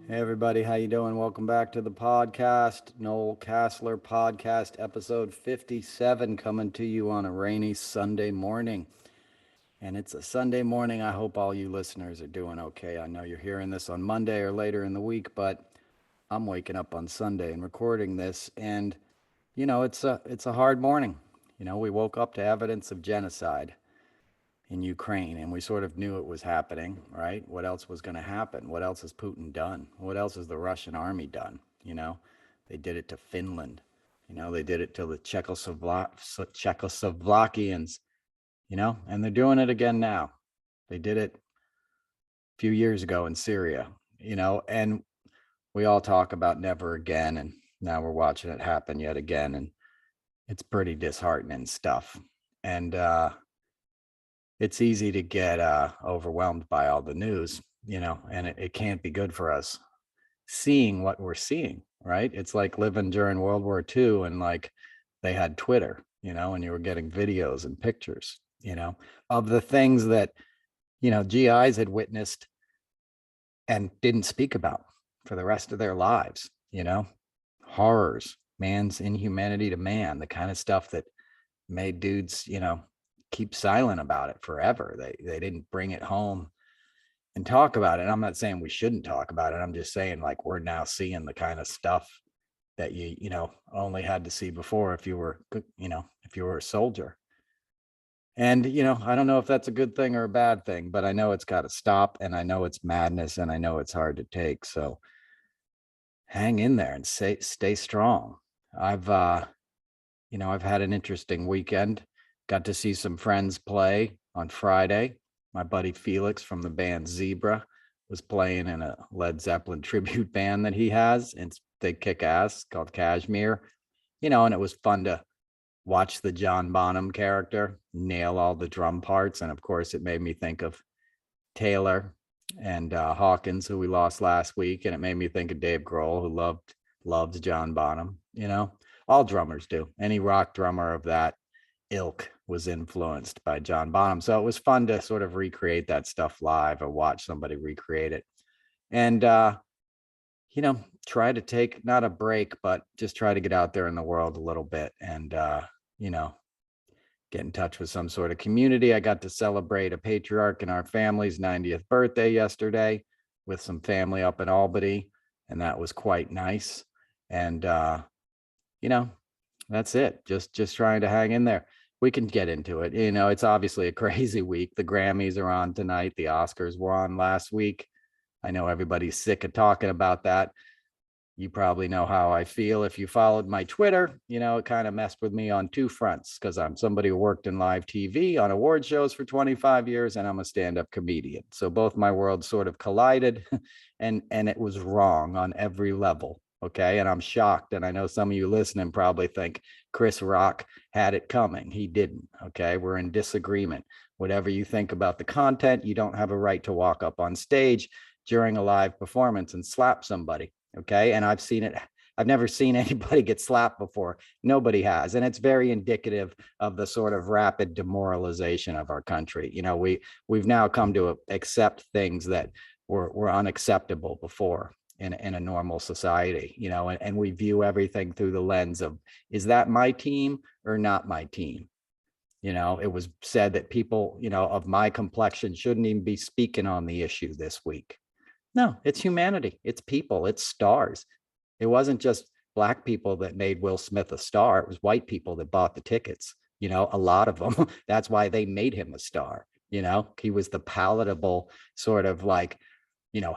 Hey everybody, how you doing? Welcome back to the podcast. Noel Casler podcast, episode 57, coming to you on a rainy Sunday morning. And it's a Sunday morning. I hope all you listeners are doing okay. I know you're hearing this on Monday or later in the week, but I'm waking up on Sunday and recording this, and it's a hard morning. We woke up to evidence of genocide in Ukraine, and we sort of knew it was happening, right? What else was going to happen? What else has Putin done? What else has the Russian army done? They did it to Finland. They did it to the Czechoslovakians, and they're doing it again now. They did it a few years ago in Syria, and we all talk about never again, and now we're watching it happen yet again, and it's pretty disheartening stuff. And it's easy to get overwhelmed by all the news, and it can't be good for us seeing what we're seeing, right? It's like living during World War II, and like they had Twitter, and you were getting videos and pictures, of the things that, GIs had witnessed and didn't speak about for the rest of their lives, horrors, man's inhumanity to man, the kind of stuff that made dudes, keep silent about it forever. They didn't bring it home and talk about it. And I'm not saying we shouldn't talk about it. I'm just saying, like, we're now seeing the kind of stuff that you only had to see before if you were a soldier. And I don't know if that's a good thing or a bad thing, but I know it's got to stop, and I know it's madness, and I know it's hard to take. So hang in there and stay strong. I've had an interesting weekend. Got to see some friends play on Friday. My buddy Felix from the band Zebra was playing in a Led Zeppelin tribute band that he has, and they kick ass, called Kashmir. And it was fun to watch the John Bonham character nail all the drum parts. And of course, it made me think of Taylor and Hawkins, who we lost last week. And it made me think of Dave Grohl, who loves John Bonham. All drummers do. Any rock drummer of that ilk was influenced by John Bonham. So it was fun to sort of recreate that stuff live, or watch somebody recreate it. And, try to take not a break, but just try to get out there in the world a little bit, and, get in touch with some sort of community. I got to celebrate a patriarch in our family's 90th birthday yesterday with some family up in Albany, and that was quite nice. And, that's it. Just trying to hang in there. We can get into it. It's obviously a crazy week. The Grammys are on tonight. The Oscars were on last week. I know everybody's sick of talking about that. You probably know how I feel if you followed my Twitter. It kind of messed with me on two fronts, because I'm somebody who worked in live TV on award shows for 25 years, and I'm a stand-up comedian. So both my worlds sort of collided, and it was wrong on every level. Okay. And I'm shocked. And I know some of you listening probably think Chris Rock had it coming. He didn't. Okay. We're in disagreement. Whatever you think about the content, you don't have a right to walk up on stage during a live performance and slap somebody. Okay. And I've seen it. I've never seen anybody get slapped before. Nobody has. And it's very indicative of the sort of rapid demoralization of our country. We've now come to accept things that were unacceptable before in a normal society, and we view everything through the lens of, is that my team or not my team? It was said that people, of my complexion shouldn't even be speaking on the issue this week. No, it's humanity. It's people. It's stars. It wasn't just Black people that made Will Smith a star. It was white people that bought the tickets, a lot of them. That's why they made him a star. He was the palatable sort of like,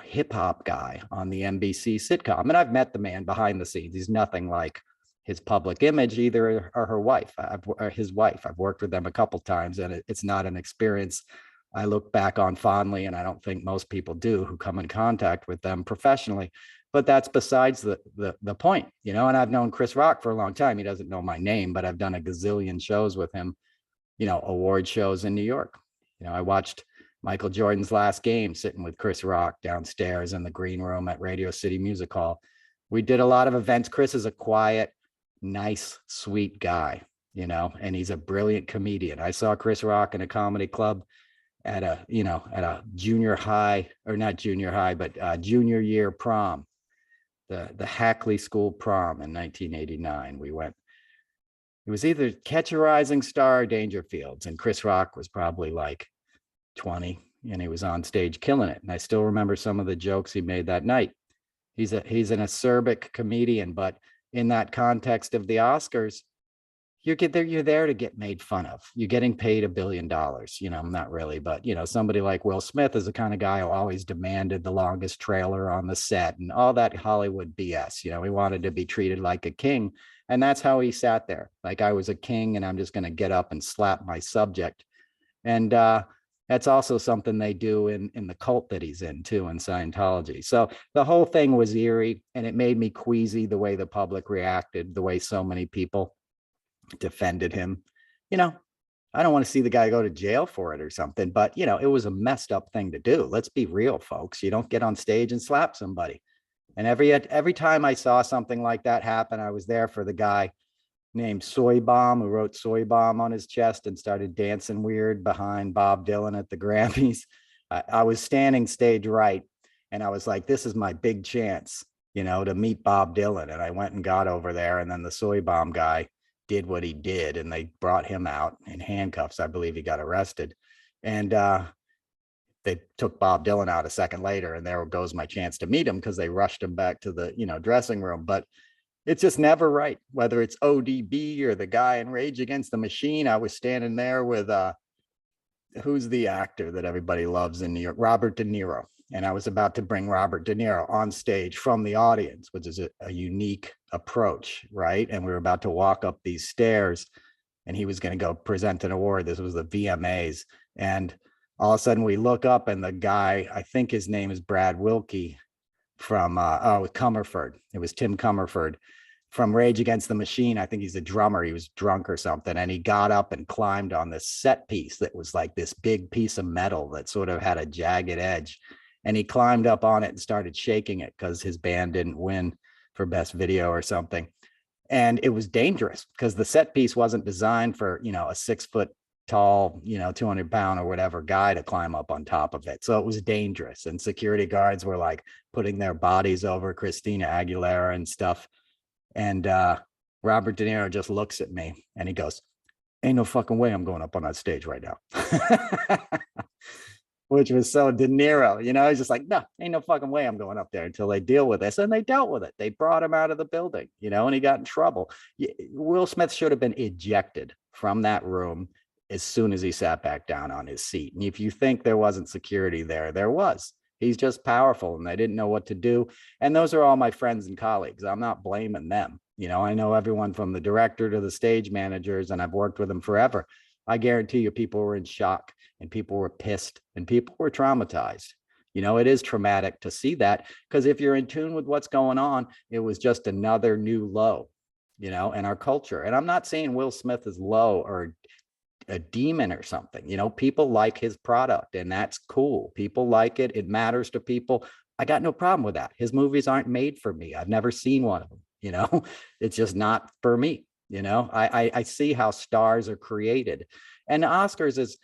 hip hop guy on the NBC sitcom. And I've met the man behind the scenes. He's nothing like his public image, either, or her wife, or his wife. I've worked with them a couple times, and it's not an experience I look back on fondly, and I don't think most people do who come in contact with them professionally. But that's besides the point, and I've known Chris Rock for a long time. He doesn't know my name, but I've done a gazillion shows with him, award shows in New York. I watched Michael Jordan's last game, sitting with Chris Rock downstairs in the green room at Radio City Music Hall. We did a lot of events. Chris is a quiet, nice, sweet guy, you know, and he's a brilliant comedian. I saw Chris Rock in a comedy club at a, you know, at a junior high, or not junior high, but junior year prom, the Hackley School prom in 1989. We went, it was either Catch a Rising Star or Dangerfields, and Chris Rock was probably like 20, and he was on stage killing it. And I still remember some of the jokes he made that night. He's an acerbic comedian, but in that context of the Oscars, you're there to get made fun of. You're getting paid $1 billion. You know, not really, but you know, somebody like Will Smith is the kind of guy who always demanded the longest trailer on the set and all that Hollywood BS. You know, he wanted to be treated like a king. And that's how he sat there. Like, I was a king and I'm just going to get up and slap my subject. And that's also something they do in the cult that he's in too, in Scientology. So the whole thing was eerie, and it made me queasy the way the public reacted, the way so many people defended him. You know, I don't want to see the guy go to jail for it or something, but you know, it was a messed up thing to do. Let's be real, folks. You don't get on stage and slap somebody. And every time I saw something like that happen, I was there for the guy named Soy Bomb, who wrote Soy Bomb on his chest and started dancing weird behind Bob Dylan at the Grammys. I was standing stage right, and I was like, this is my big chance, you know, to meet Bob Dylan. And I went and got over there, and then the Soy Bomb guy did what he did, and they brought him out in handcuffs. I believe he got arrested. And they took Bob Dylan out a second later, and there goes my chance to meet him, because they rushed him back to the, you know, dressing room. But it's just never right, whether it's ODB or the guy in Rage Against the Machine. I was standing there with who's the actor that everybody loves in New York, Robert De Niro. And I was about to bring Robert De Niro on stage from the audience, which is a unique approach, right? And we were about to walk up these stairs, and he was going to go present an award. This was the VMAs. And all of a sudden we look up, and the guy, I think his name is Brad Wilkie, from Comerford. It was Tim Comerford from Rage Against the Machine. I think he's a drummer. He was drunk or something, and he got up and climbed on this set piece that was like this big piece of metal that sort of had a jagged edge, and he climbed up on it and started shaking it because his band didn't win for best video or something. And it was dangerous because the set piece wasn't designed for, you know, a 6 foot tall, you know, 200-pound or whatever guy to climb up on top of it. So it was dangerous. And security guards were like putting their bodies over Christina Aguilera and stuff. And Robert De Niro just looks at me and he goes, ain't no fucking way I'm going up on that stage right now. Which was so De Niro, you know, he's just like, no, ain't no fucking way I'm going up there until they deal with this. And they dealt with it. They brought him out of the building, you know, and he got in trouble. Will Smith should have been ejected from that room as soon as he sat back down on his seat. And if you think there wasn't security there, there was. He's just powerful, and they didn't know what to do. And those are all my friends and colleagues. I'm not blaming them. You know, I know everyone from the director to the stage managers, and I've worked with them forever. I guarantee you people were in shock, and people were pissed, and people were traumatized. You know, it is traumatic to see that, because if you're in tune with what's going on, it was just another new low, you know, in our culture. And I'm not saying Will Smith is low or a demon or something. You know, people like his product, and that's cool. People like it. It matters to people. I got no problem with that. His movies aren't made for me. I've never seen one of them. You know, it's just not for me. You know, I see how stars are created. And the Oscars is,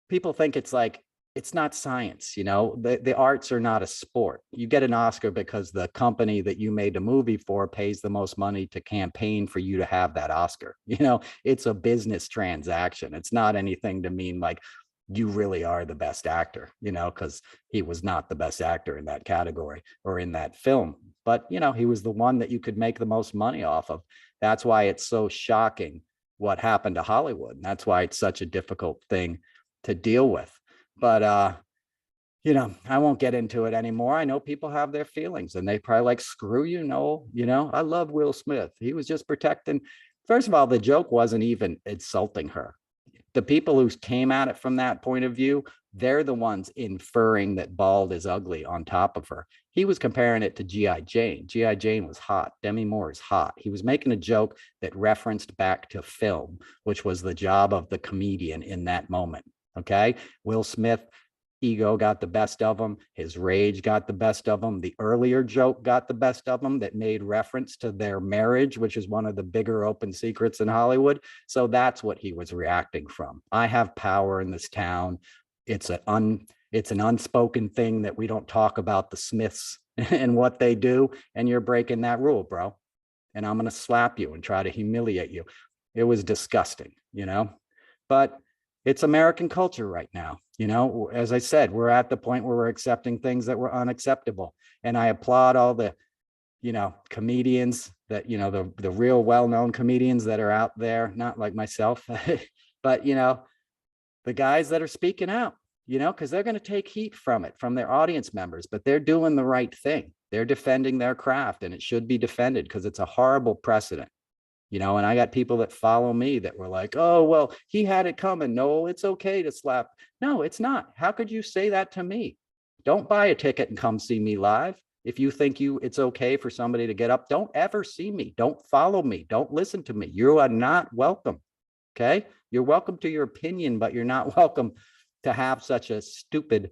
people think it's like, it's not science. You know, the arts are not a sport. You get an Oscar because the company that you made the movie for pays the most money to campaign for you to have that Oscar. You know, it's a business transaction. It's not anything to mean like you really are the best actor, you know, because he was not the best actor in that category or in that film. But, you know, he was the one that you could make the most money off of. That's why it's so shocking what happened to Hollywood. And that's why it's such a difficult thing to deal with. But, you know, I won't get into it anymore. I know people have their feelings, and they probably like, screw you, Noel. You know, I love Will Smith. He was just protecting. First of all, the joke wasn't even insulting her. The people who came at it from that point of view, they're the ones inferring that bald is ugly on top of her. He was comparing it to G.I. Jane. G.I. Jane was hot. Demi Moore is hot. He was making a joke that referenced back to film, which was the job of the comedian in that moment. Okay. Will Smith, ego got the best of him. His rage got the best of him. The earlier joke got the best of him that made reference to their marriage, which is one of the bigger open secrets in Hollywood. So that's what he was reacting from. I have power in this town. It's an unspoken thing that we don't talk about the Smiths and what they do. And you're breaking that rule, bro. And I'm going to slap you and try to humiliate you. It was disgusting, you know, but it's American culture right now. You know, as I said, we're at the point where we're accepting things that were unacceptable. And I applaud all the, you know, comedians that, you know, the real well-known comedians that are out there, not like myself, but, you know, the guys that are speaking out, you know, because they're going to take heat from it, from their audience members, but they're doing the right thing. They're defending their craft, and it should be defended because it's a horrible precedent. You know, and I got people that follow me that were like, oh, well, he had it coming. No, it's okay to slap. No, it's not. How could you say that to me? Don't buy a ticket and come see me live. If you think it's okay for somebody to get up, don't ever see me. Don't follow me. Don't listen to me. You are not welcome. Okay. You're welcome to your opinion, but you're not welcome to have such a stupid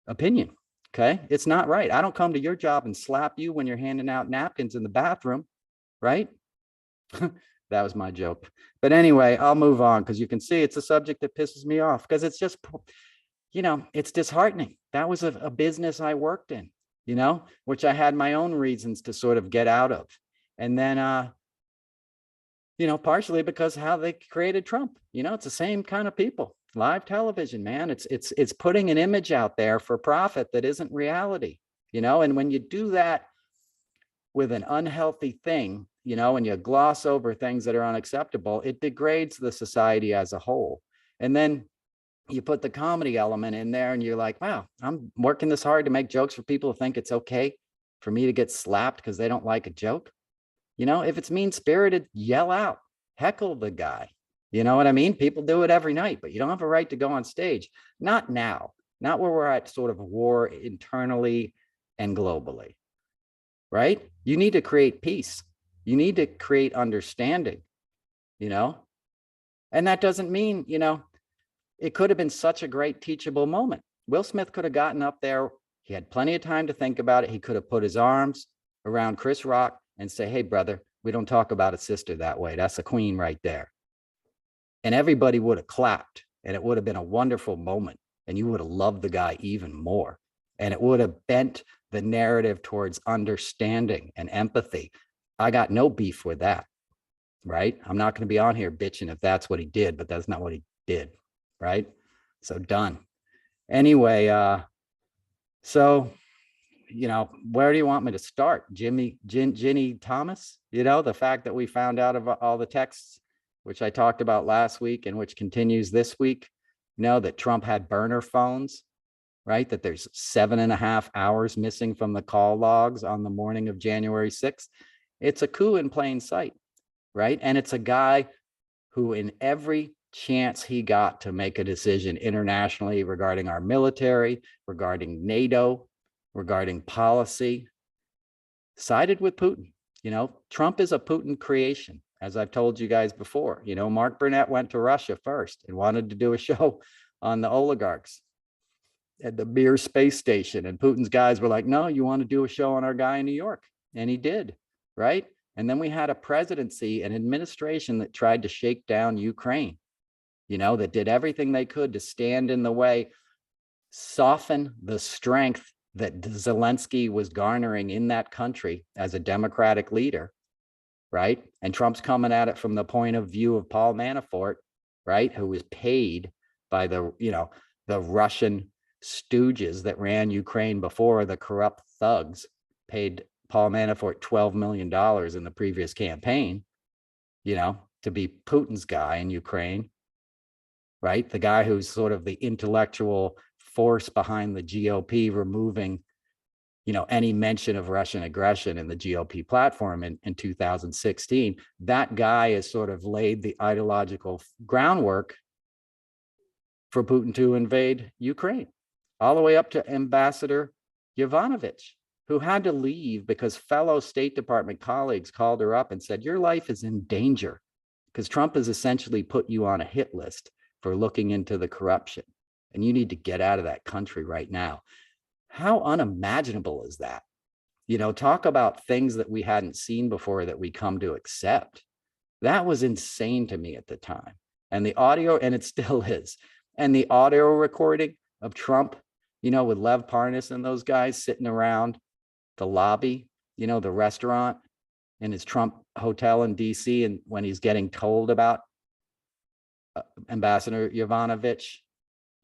opinion. Okay. It's not right. I don't come to your job and slap you when you're handing out napkins in the bathroom. Right. That was my joke. But anyway, I'll move on because you can see it's a subject that pisses me off because it's just, you know, it's disheartening. That was a business I worked in, you know, which I had my own reasons to sort of get out of. And then, you know, partially because how they created Trump, you know, it's the same kind of people. Live television, man, it's putting an image out there for profit that isn't reality, you know, and when you do that with an unhealthy thing, you know, and you gloss over things that are unacceptable, it degrades the society as a whole. And then you put the comedy element in there and you're like, wow, I'm working this hard to make jokes for people who think it's okay for me to get slapped because they don't like a joke. You know, if it's mean-spirited, yell out, heckle the guy. You know what I mean? People do it every night, but you don't have a right to go on stage. Not now, not where we're at sort of war internally and globally, right? You need to create peace. You need to create understanding, you know, and that doesn't mean, you know, it could have been such a great teachable moment. Will Smith could have gotten up there. He had plenty of time to think about it. He could have put his arms around Chris Rock and say, hey, brother, we don't talk about a sister that way. That's a queen right there. And everybody would have clapped and it would have been a wonderful moment. And you would have loved the guy even more. And it would have bent the narrative towards understanding and empathy. I got no beef with that, right? I'm not going to be on here bitching if that's what he did, but that's not what he did, right? So done. Anyway, so, you know, where do you want me to start? Ginny Thomas, you know, the fact that we found out of all the texts, which I talked about last week and which continues this week, you know, that Trump had burner phones, right? That there's 7.5 hours missing from the call logs on the morning of January 6th. It's a coup in plain sight, right? And it's a guy who in every chance he got to make a decision internationally regarding our military, regarding NATO, regarding policy, sided with Putin. You know, Trump is a Putin creation, as I've told you guys before. You know, Mark Burnett went to Russia first and wanted to do a show on the oligarchs at the Mir space station. And Putin's guys were like, no, you want to do a show on our guy in New York? And he did. Right. And then we had a presidency, an administration that tried to shake down Ukraine, you know, that did everything they could to stand in the way, soften the strength that Zelensky was garnering in that country as a democratic leader. Right. And Trump's coming at it from the point of view of Paul Manafort, right, who was paid by the, you know, the Russian stooges that ran Ukraine before, the corrupt thugs paid Paul Manafort $12 million in the previous campaign, you know, to be Putin's guy in Ukraine, right? The guy who's sort of the intellectual force behind the GOP removing, you know, any mention of Russian aggression in the GOP platform in 2016. That guy has sort of laid the ideological groundwork for Putin to invade Ukraine, all the way up to Ambassador Yovanovitch, who had to leave because fellow State Department colleagues called her up and said, your life is in danger because Trump has essentially put you on a hit list for looking into the corruption. and you need to get out of that country right now. How unimaginable is that? Talk about things that we hadn't seen before that we come to accept. That was insane to me at the time. And the audio, and it still is, and the audio recording of Trump, with Lev Parnas and those guys sitting around the lobby, the restaurant in his Trump hotel in DC, and when he's getting told about Ambassador Yovanovitch,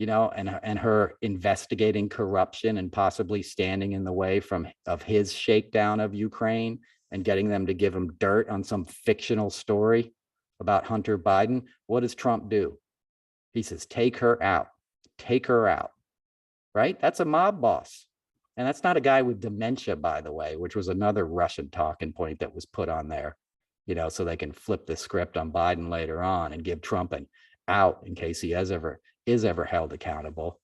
and her investigating corruption and possibly standing in the way of his shakedown of Ukraine and getting them to give him dirt on some fictional story about Hunter Biden. What does Trump do? He says, take her out, right? That's a mob boss. And that's not a guy with dementia, by the way, which was another Russian talking point that was put on there, so they can flip the script on Biden later on and give Trump an out in case he is ever held accountable.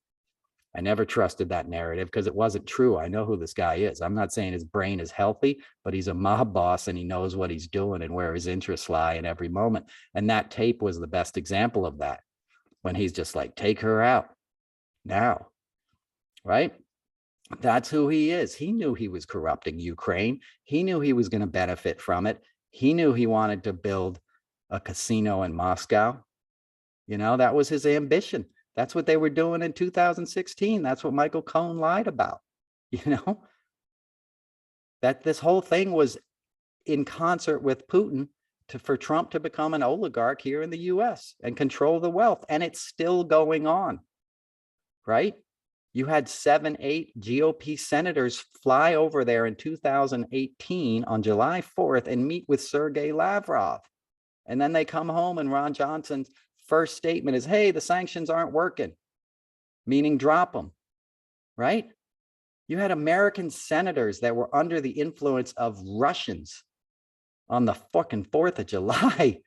I never trusted that narrative because it wasn't true. I know who this guy is. I'm not saying his brain is healthy, but he's a mob boss and he knows what he's doing and where his interests lie in every moment. And that tape was the best example of that, when he's just like, take her out now, right? That's who he is. He knew he was corrupting Ukraine. He knew he was going to benefit from it. He knew he wanted to build a casino in Moscow. That was his ambition. That's what they were doing in 2016. That's what Michael Cohen lied about, that this whole thing was in concert with Putin for Trump to become an oligarch here in the US and control the wealth. And it's still going on, right? You had 7, 8 GOP senators fly over there in 2018 on July 4th and meet with Sergei Lavrov. And then they come home and Ron Johnson's first statement is, hey, the sanctions aren't working, meaning drop them, right? You had American senators that were under the influence of Russians on the fucking 4th of July,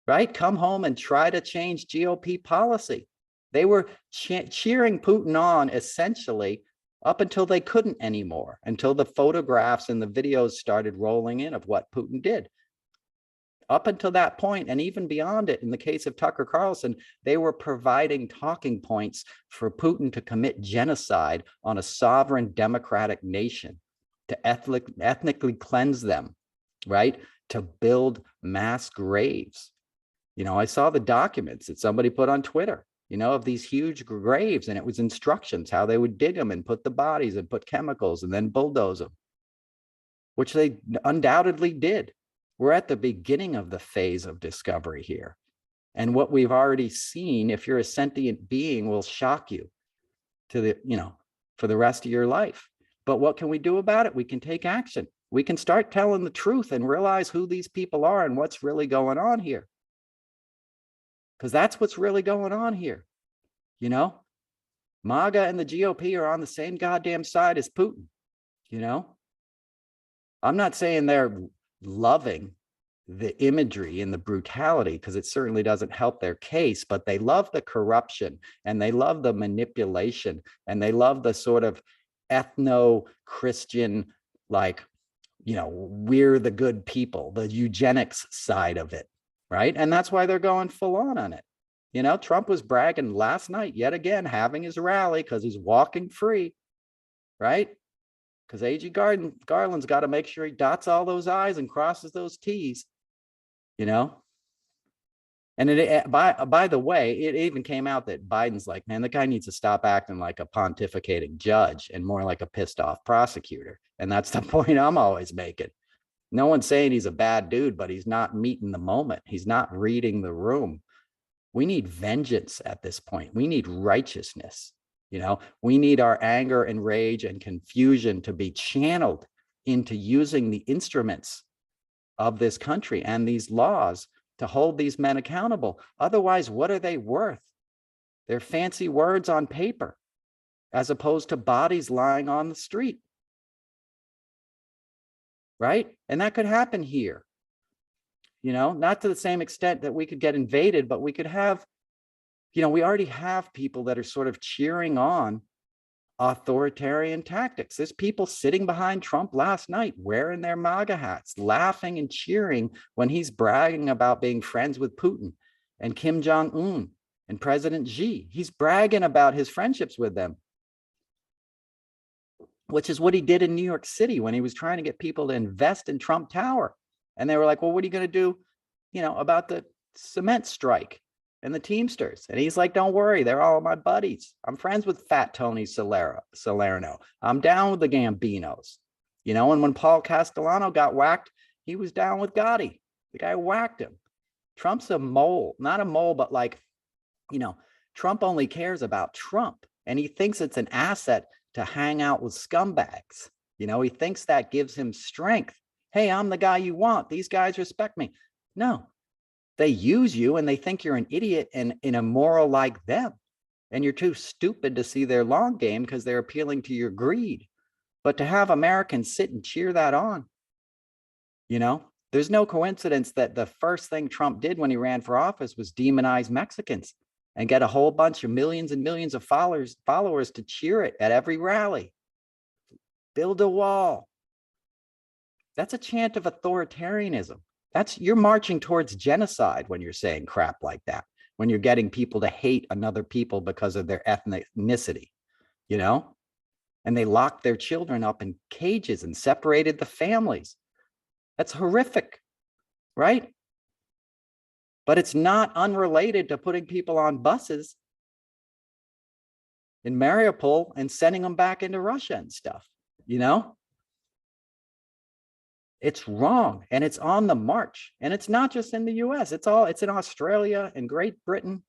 right? Come home and try to change GOP policy. They were cheering Putin on essentially up until they couldn't anymore, until the photographs and the videos started rolling in of what Putin did. Up until that point, and even beyond it, in the case of Tucker Carlson, they were providing talking points for Putin to commit genocide on a sovereign democratic nation, to ethnically cleanse them, right? To build mass graves. I saw the documents that somebody put on Twitter, of these huge graves, and it was instructions how they would dig them and put the bodies and put chemicals and then bulldoze them, which they undoubtedly did. We're at the beginning of the phase of discovery here. And what we've already seen, if you're a sentient being, will shock you to for the rest of your life. But what can we do about it? We can take action. We can start telling the truth and realize who these people are and what's really going on here. Because that's what's really going on here. MAGA and the GOP are on the same goddamn side as Putin. I'm not saying they're loving the imagery and the brutality, because it certainly doesn't help their case, but they love the corruption and they love the manipulation and they love the sort of ethno-Christian, like, we're the good people, the eugenics side of it, right? And that's why they're going full on it. Trump was bragging last night, yet again, having his rally because he's walking free, right? Because A.G. Garland's got to make sure he dots all those I's and crosses those T's, And by the way, it even came out that Biden's like, man, the guy needs to stop acting like a pontificating judge and more like a pissed off prosecutor. And that's the point I'm always making. No one's saying he's a bad dude, but he's not meeting the moment. He's not reading the room. We need vengeance at this point. We need righteousness. We need our anger and rage and confusion to be channeled into using the instruments of this country and these laws to hold these men accountable. Otherwise, what are they worth? They're fancy words on paper, as opposed to bodies lying on the street. Right? And that could happen here. Not to the same extent that we could get invaded, but we could have, we already have people that are sort of cheering on authoritarian tactics. There's people sitting behind Trump last night wearing their MAGA hats, laughing and cheering when he's bragging about being friends with Putin and Kim Jong-un and President Xi. He's bragging about his friendships with them, which is what he did in New York City when he was trying to get people to invest in Trump Tower. And they were like, well, what are you going to do, about the cement strike and the Teamsters? And he's like, don't worry, they're all my buddies. I'm friends with Fat Tony Salerno. I'm down with the Gambinos, and when Paul Castellano got whacked, he was down with Gotti. The guy whacked him. Trump's a mole, not a mole, but Trump only cares about Trump. And he thinks it's an asset to hang out with scumbags. He thinks that gives him strength. Hey, I'm the guy you want. These guys respect me. No, they use you and they think you're an idiot and immoral like them. And you're too stupid to see their long game because they're appealing to your greed. But to have Americans sit and cheer that on, there's no coincidence that the first thing Trump did when he ran for office was demonize Mexicans and get a whole bunch of millions and millions of followers to cheer it at every rally. Build a wall. That's a chant of authoritarianism. You're marching towards genocide when you're saying crap like that, when you're getting people to hate another people because of their ethnicity, and they locked their children up in cages and separated the families. That's horrific, right? But it's not unrelated to putting people on buses in Mariupol and sending them back into Russia and stuff, It's wrong, and it's on the march. And it's not just in the US, it's in Australia and Great Britain,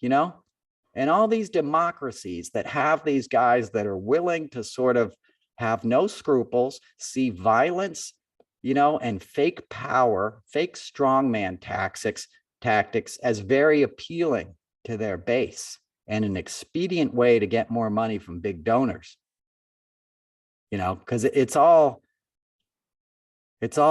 and all these democracies that have these guys that are willing to sort of have no scruples, see violence, and fake power, fake strongman tactics as very appealing to their base and an expedient way to get more money from big donors, because it's all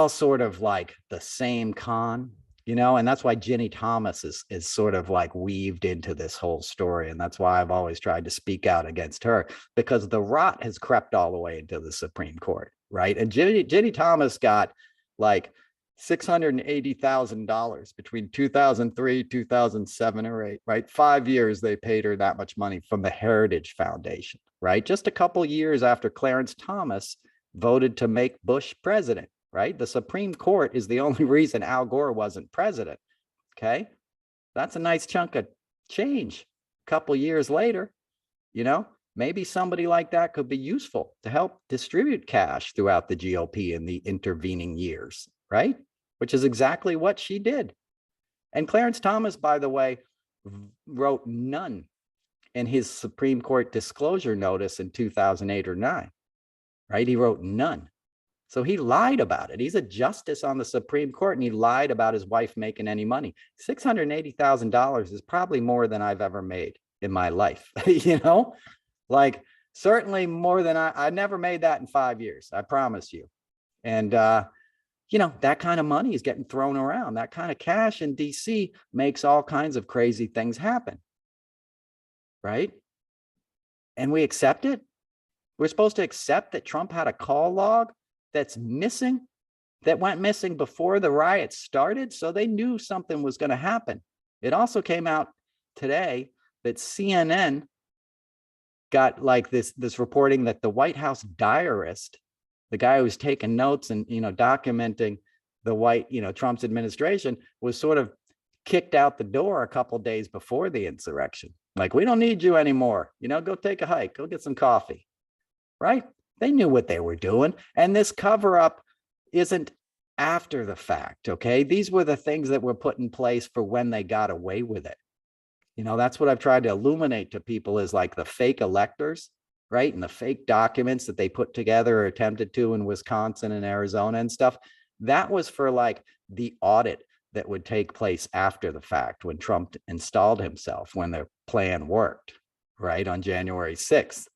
sort of like the same con, and that's why Ginny Thomas is sort of like weaved into this whole story. And that's why I've always tried to speak out against her, because the rot has crept all the way into the Supreme Court, right? And Ginny Thomas got like $680,000 between 2003, 2007 or 8, right? 5 years they paid her that much money from the Heritage Foundation, right? Just a couple years after Clarence Thomas voted to make Bush president. Right? The Supreme Court is the only reason Al Gore wasn't president. Okay. That's a nice chunk of change. A couple years later, maybe somebody like that could be useful to help distribute cash throughout the GOP in the intervening years, right? Which is exactly what she did. And Clarence Thomas, by the way, wrote none in his Supreme Court disclosure notice in 2008 or 9, right? He wrote none. So he lied about it. He's a justice on the Supreme Court, and he lied about his wife making any money. $680,000 is probably more than I've ever made in my life, like certainly more than I never made that in 5 years. I promise you. And, that kind of money is getting thrown around. That kind of cash in DC makes all kinds of crazy things happen. Right? And we accept it. We're supposed to accept that Trump had a call log that's missing, that went missing before the riots started. So they knew something was going to happen. It also came out today that CNN got like this reporting that the White House diarist, the guy who was taking notes and, documenting the Trump's administration, was sort of kicked out the door a couple of days before the insurrection. Like, we don't need you anymore. Go take a hike, go get some coffee, right? They knew what they were doing. And this cover up isn't after the fact. Okay. These were the things that were put in place for when they got away with it. That's what I've tried to illuminate to people, is like the fake electors, right? And the fake documents that they put together or attempted to in Wisconsin and Arizona and stuff. That was for like the audit that would take place after the fact, when Trump installed himself, when their plan worked, right? On January 6th.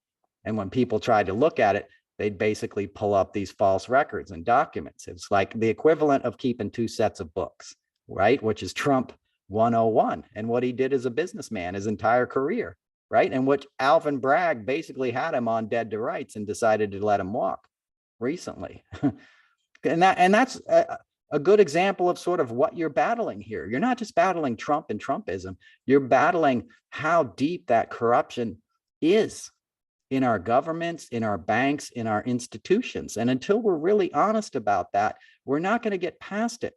And when people tried to look at it, they'd basically pull up these false records and documents. It's like the equivalent of keeping 2 sets of books, right? Which is Trump 101, and what he did as a businessman his entire career, right? And which Alvin Bragg basically had him on dead to rights and decided to let him walk recently. and that's a good example of sort of what you're battling here. You're not just battling Trump and Trumpism. You're battling how deep that corruption is in our governments, in our banks, in our institutions. And until we're really honest about that, we're not going to get past it.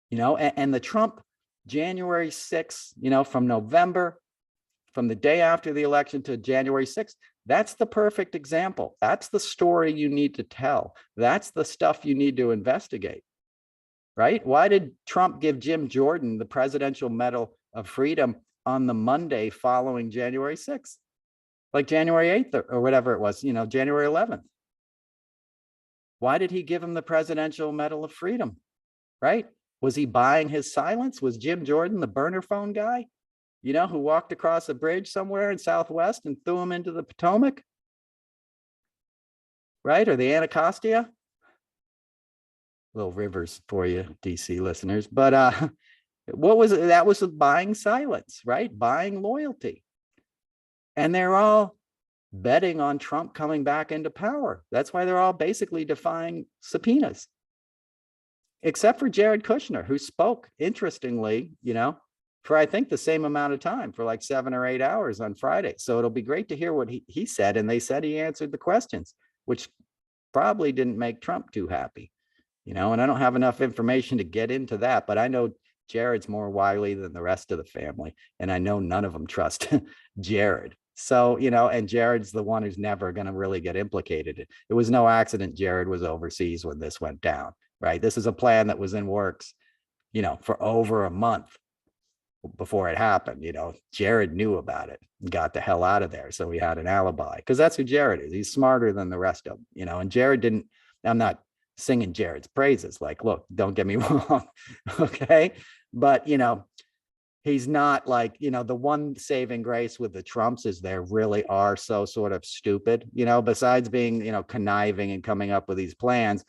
You know, and the Trump January 6th, you know, from November, from the day after the election to January 6th, that's the perfect example. That's the story you need to tell. That's the stuff you need to investigate, right? Why did Trump give Jim Jordan the Presidential Medal of Freedom on the Monday following January 6th? Like January 8th or whatever it was, you know, January 11th. Why did he give him the Presidential Medal of Freedom, right? Was he buying his silence? Was Jim Jordan the burner phone guy, you know, who walked across a bridge somewhere in Southwest and threw him into the Potomac, right? Or the Anacostia? Little rivers for you, DC listeners. But what was it? That was buying silence, right? Buying loyalty. And they're all betting on Trump coming back into power. That's why they're all basically defying subpoenas. Except for Jared Kushner, who spoke, interestingly, you know, for I think the same amount of time, for like 7 or 8 hours on Friday. So it'll be great to hear what he said. And they said he answered the questions, which probably didn't make Trump too happy, you know, and I don't have enough information to get into that, but I know Jared's more wily than the rest of the family. And I know none of them trust Jared. So, you know, and Jared's the one who's never going to really get implicated. It was no accident Jared was overseas when this went down, right? This is a plan that was in works, you know, for over a month before it happened. You know, Jared knew about it and got the hell out of there. So he had an alibi, because that's who Jared is. He's smarter than the rest of them, you know, and Jared didn't, I'm not singing Jared's praises. Like, look, don't get me wrong. Okay. But, you know, he's not like, you know, the one saving grace with the Trumps is they really are so sort of stupid, you know, besides being, you know, conniving and coming up with these plans,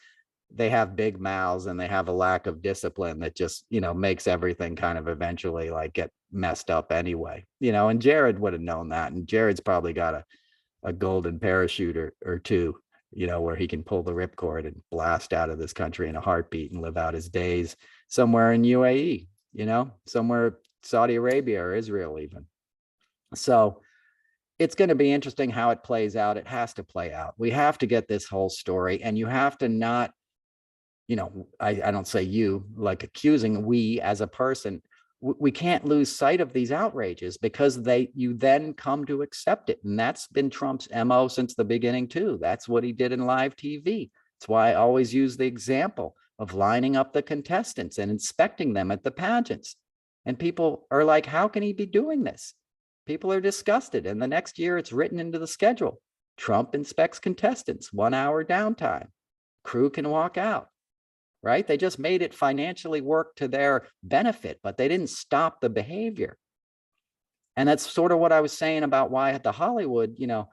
they have big mouths and they have a lack of discipline that just, you know, makes everything kind of eventually like get messed up anyway, you know, and Jared would have known that. And Jared's probably got a golden parachute or two, you know, where he can pull the ripcord and blast out of this country in a heartbeat and live out his days somewhere in UAE, you know, somewhere Saudi Arabia or Israel even. So it's going to be interesting how it plays out. It has to play out. We have to get this whole story, and you have to not, you know, I don't say you, like accusing, we as a person, we can't lose sight of these outrages, because you then come to accept it. And that's been Trump's MO since the beginning too. That's what he did in live TV. That's why I always use the example of lining up the contestants and inspecting them at the pageants. And people are like, how can he be doing this? People are disgusted. And the next year it's written into the schedule. Trump inspects contestants, 1 hour downtime. Crew can walk out, right? They just made it financially work to their benefit, but they didn't stop the behavior. And that's sort of what I was saying about why at the Hollywood, you know,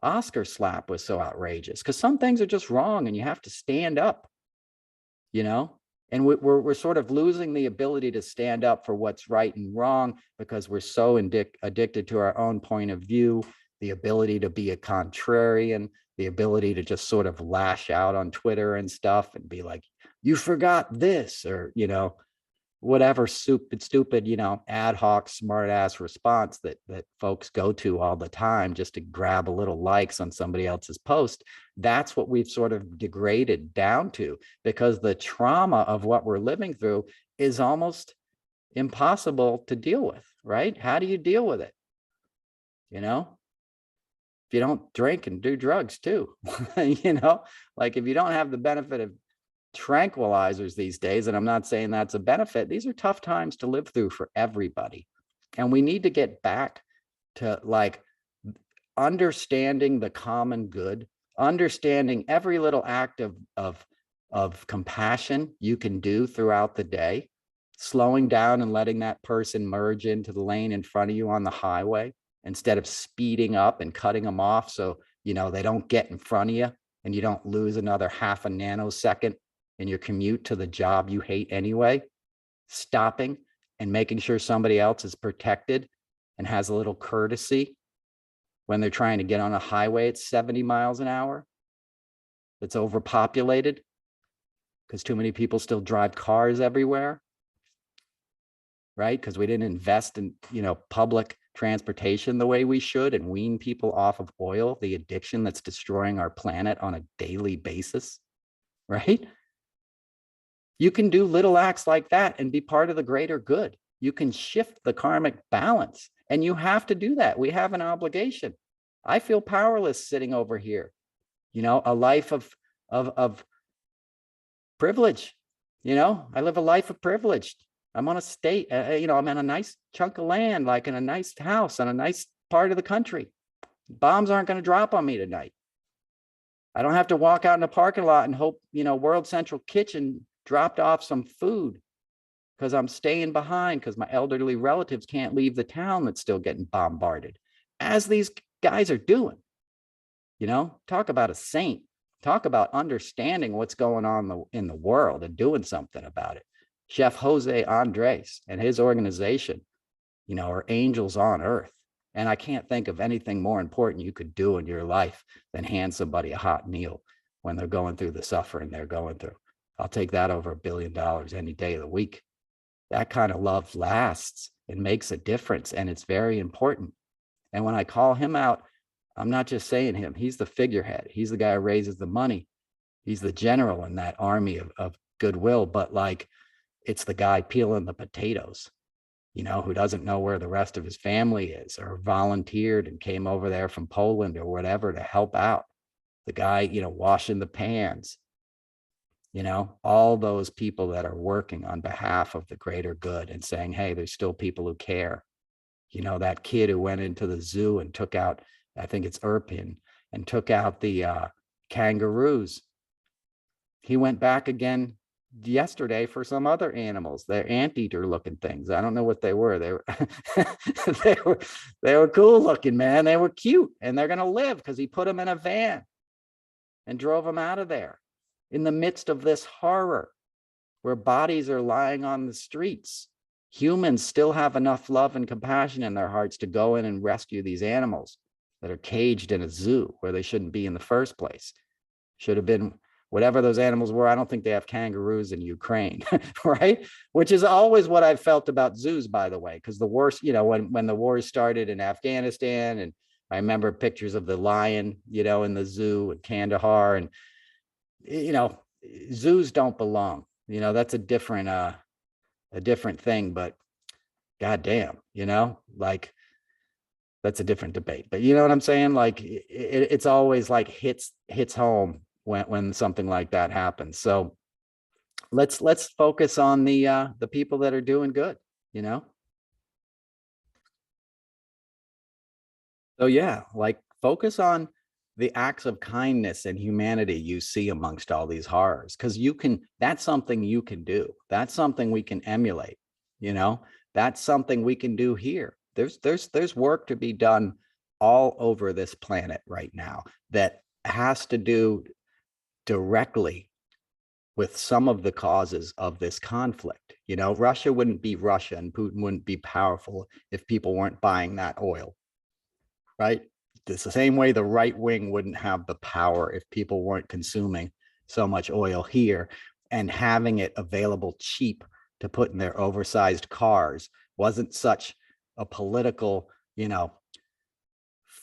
Oscar slap was so outrageous, because some things are just wrong and you have to stand up, you know? And we're sort of losing the ability to stand up for what's right and wrong, because we're so addicted to our own point of view, the ability to be a contrarian, the ability to just sort of lash out on Twitter and stuff and be like, you forgot this, or, you know, whatever stupid, you know, ad hoc smart ass response that folks go to all the time just to grab a little likes on somebody else's post. That's what we've sort of degraded down to, because the trauma of what we're living through is almost impossible to deal with, right? How do you deal with it? You know, if you don't drink and do drugs too, you know, like if you don't have the benefit of tranquilizers these days, and I'm not saying that's a benefit, these are tough times to live through for everybody. And we need to get back to like understanding the common good, understanding every little act of compassion you can do throughout the day, slowing down and letting that person merge into the lane in front of you on the highway instead of speeding up and cutting them off so, you know, they don't get in front of you and you don't lose another half a nanosecond in your commute to the job you hate anyway. Stopping and making sure somebody else is protected and has a little courtesy when they're trying to get on a highway at 70 miles an hour that's overpopulated. because too many people still drive cars everywhere, right? Because we didn't invest in, public transportation the way we should and wean people off of oil, the addiction that's destroying our planet on a daily basis, right? You can do little acts like that and be part of the greater good. You can shift the karmic balance, and you have to do that. We have an obligation. I feel powerless sitting over here, a life of privilege. I live a life of privilege. I'm on a state, I'm on a nice chunk of land, like in a nice house on a nice part of the country. Bombs aren't going to drop on me tonight. I don't have to walk out in a parking lot and hope, World Central Kitchen dropped off some food because I'm staying behind because my elderly relatives can't leave the town that's still getting bombarded, as these guys are doing. Talk about a saint. Talk about understanding what's going on in the world and doing something about it. Chef Jose Andres and his organization, are angels on earth. And I can't think of anything more important you could do in your life than hand somebody a hot meal when they're going through the suffering they're going through. I'll take that over $1 billion any day of the week. That kind of love lasts and makes a difference, and it's very important. And when I call him out, I'm not just saying him. He's the figurehead. He's the guy who raises the money. He's the general in that army of goodwill, but it's the guy peeling the potatoes, who doesn't know where the rest of his family is, or volunteered and came over there from Poland or whatever to help out. The guy, washing the pans, all those people that are working on behalf of the greater good and saying, hey, there's still people who care. That kid who went into the zoo and took out, I think it's Irpin, and took out the kangaroos. He went back again yesterday for some other animals. They're anteater looking things. I don't know what they were. They were they were cool looking, man. They were cute, and they're going to live because he put them in a van and drove them out of there in the midst of this horror where bodies are lying on the streets. Humans still have enough love and compassion in their hearts to go in and rescue these animals that are caged in a zoo where they shouldn't be in the first place. Should have been whatever those animals were. I don't think they have kangaroos in Ukraine, right? Which is always what I've felt about zoos, by the way, because the worst, when the wars started in Afghanistan, and I remember pictures of the lion, in the zoo in Kandahar, and, zoos don't belong. That's a different thing, but goddamn, that's a different debate. But you know what I'm saying? It's always hits home when something like that happens. So let's focus on the people that are doing good, So yeah, focus on the acts of kindness and humanity you see amongst all these horrors, because that's something you can do. That's something we can emulate. That's something we can do here. There's work to be done all over this planet right now that has to do directly with some of the causes of this conflict. Russia wouldn't be Russia and Putin wouldn't be powerful if people weren't buying that oil, right? It's the same way the right wing wouldn't have the power if people weren't consuming so much oil here and having it available cheap to put in their oversized cars wasn't such a political,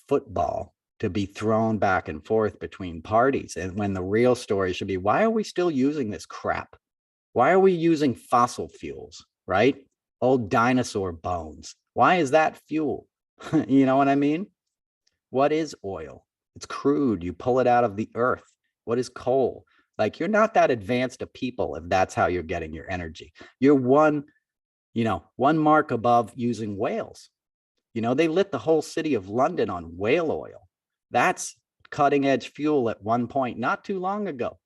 football to be thrown back and forth between parties. And when the real story should be, why are we still using this crap? Why are we using fossil fuels, right? Old dinosaur bones. Why is that fuel? You know what I mean? What is oil? It's crude. You pull it out of the earth. What is coal? You're not that advanced a people if that's how you're getting your energy. You're one mark above using whales. They lit the whole city of London on whale oil. That's cutting edge fuel at one point, not too long ago,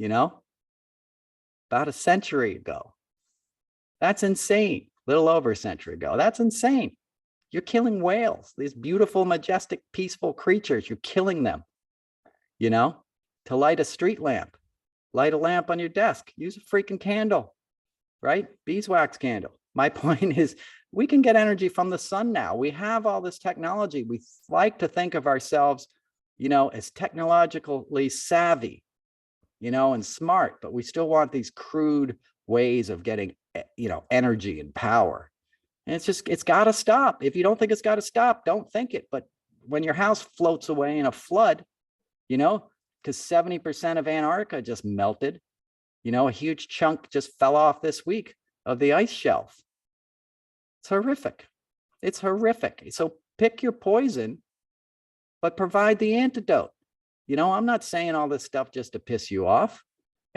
about a century ago. That's insane. A little over a century ago. That's insane. You're killing whales, these beautiful, majestic, peaceful creatures. You're killing them, to light a street lamp, light a lamp on your desk, use a freaking candle, right? Beeswax candle. My point is, we can get energy from the sun now. We have all this technology. We like to think of ourselves, as technologically savvy, and smart, but we still want these crude ways of getting, energy and power. And it's got to stop. If you don't think it's got to stop, don't think it. But when your house floats away in a flood, because 70% of Antarctica just melted, a huge chunk just fell off this week of the ice shelf. It's horrific. It's horrific. So pick your poison, but provide the antidote. I'm not saying all this stuff just to piss you off.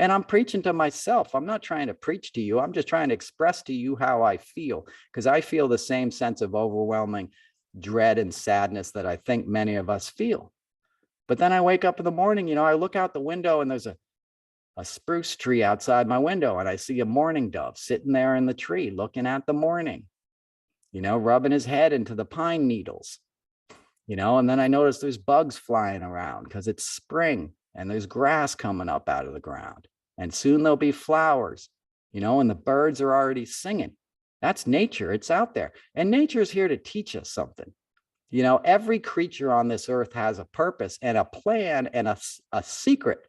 And I'm preaching to myself. I'm not trying to preach to you. I'm just trying to express to you how I feel, because I feel the same sense of overwhelming dread and sadness that I think many of us feel. But then I wake up in the morning, I look out the window and there's a spruce tree outside my window, and I see a mourning dove sitting there in the tree looking at the morning, rubbing his head into the pine needles, and then I notice there's bugs flying around because it's spring. And there's grass coming up out of the ground. And soon there'll be flowers, and the birds are already singing. That's nature. It's out there. And nature is here to teach us something. Every creature on this earth has a purpose and a plan and a secret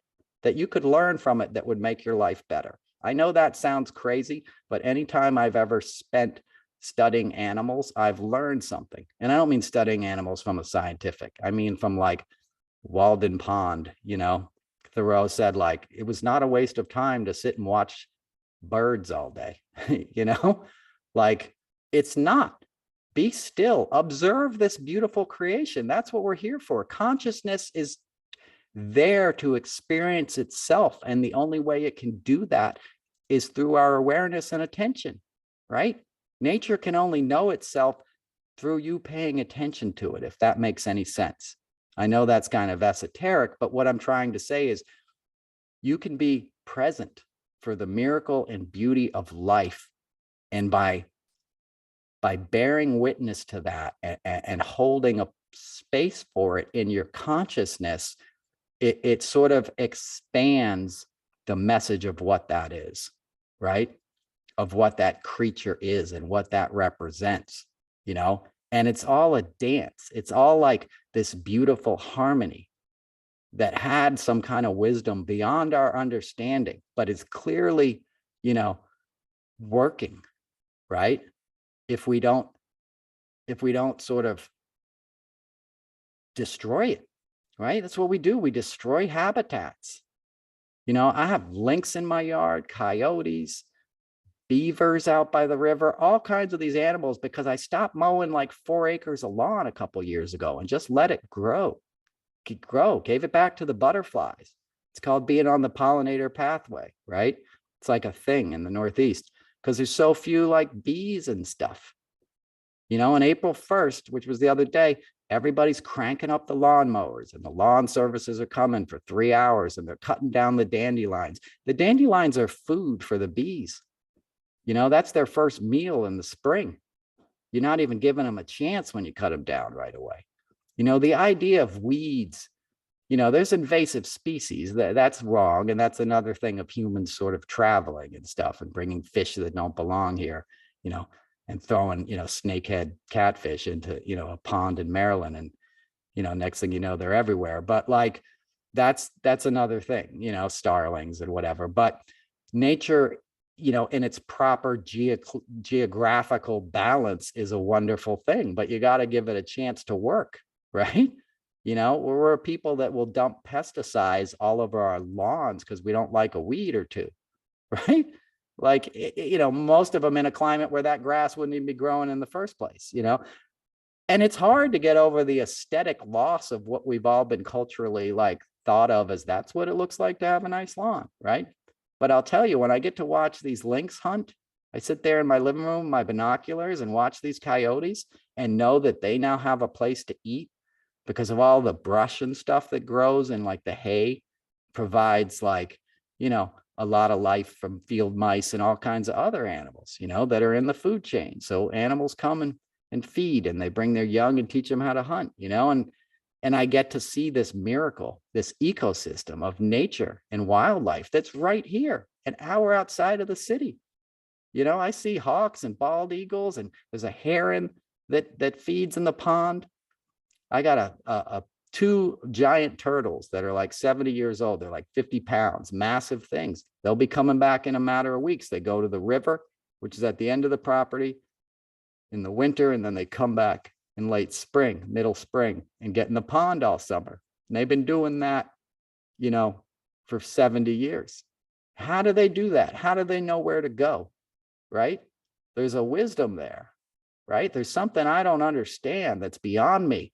that you could learn from it that would make your life better. I know that sounds crazy, but anytime I've ever spent studying animals, I've learned something. And I don't mean studying animals from a scientific. I mean from like Walden Pond, Thoreau said, like, it was not a waste of time to sit and watch birds all day, like, it's not. Be still, observe this beautiful creation. That's what we're here for. Consciousness is there to experience itself. And the only way it can do that is through our awareness and attention, right? Nature can only know itself through you paying attention to it, if that makes any sense. I know that's kind of esoteric, but what I'm trying to say is you can be present for the miracle and beauty of life. And by bearing witness to that and holding a space for it in your consciousness, it sort of expands the message of what that is, right? Of what that creature is and what that represents, And it's all a dance. It's all like this beautiful harmony that had some kind of wisdom beyond our understanding, but is clearly, working, right? If we don't sort of destroy it, right? That's what we do. We destroy habitats. I have lynx in my yard, coyotes, beavers out by the river, all kinds of these animals, because I stopped mowing like 4 acres of lawn a couple years ago and just let it grow, gave it back to the butterflies. It's called being on the pollinator pathway, right? It's like a thing in the Northeast because there's so few like bees and stuff. On April 1st, which was the other day, everybody's cranking up the lawnmowers and the lawn services are coming for 3 hours and they're cutting down the dandelions. The dandelions are food for the bees. That's their first meal in the spring. You're not even giving them a chance when you cut them down right away. The idea of weeds, there's invasive species. That's wrong. And that's another thing of humans sort of traveling and stuff and bringing fish that don't belong here, and throwing, snakehead catfish into, a pond in Maryland. And, next thing you know, they're everywhere. But like, that's another thing, starlings and whatever. But nature, in its proper geographical balance is a wonderful thing, but you got to give it a chance to work, right? We're people that will dump pesticides all over our lawns because we don't like a weed or two, right? Like, most of them in a climate where that grass wouldn't even be growing in the first place, And it's hard to get over the aesthetic loss of what we've all been culturally like thought of as that's what it looks like to have a nice lawn, right? But I'll tell you, when I get to watch these lynx hunt, I sit there in my living room, my binoculars, and watch these coyotes and know that they now have a place to eat because of all the brush and stuff that grows, and like the hay provides like, a lot of life from field mice and all kinds of other animals, that are in the food chain. So animals come and feed, and they bring their young and teach them how to hunt, and I get to see this miracle, this ecosystem of nature and wildlife that's right here, an hour outside of the city. I see hawks and bald eagles, and there's a heron that feeds in the pond. I got a 2 giant turtles that are like 70 years old. They're like 50 pounds, massive things. They'll be coming back in a matter of weeks. They go to the river, which is at the end of the property in the winter, and then they come back in late spring, middle spring, and get in the pond all summer. And they've been doing that, you know, for 70 years. How do they do that? How do they know where to go? Right? There's a wisdom there, right? There's something I don't understand that's beyond me,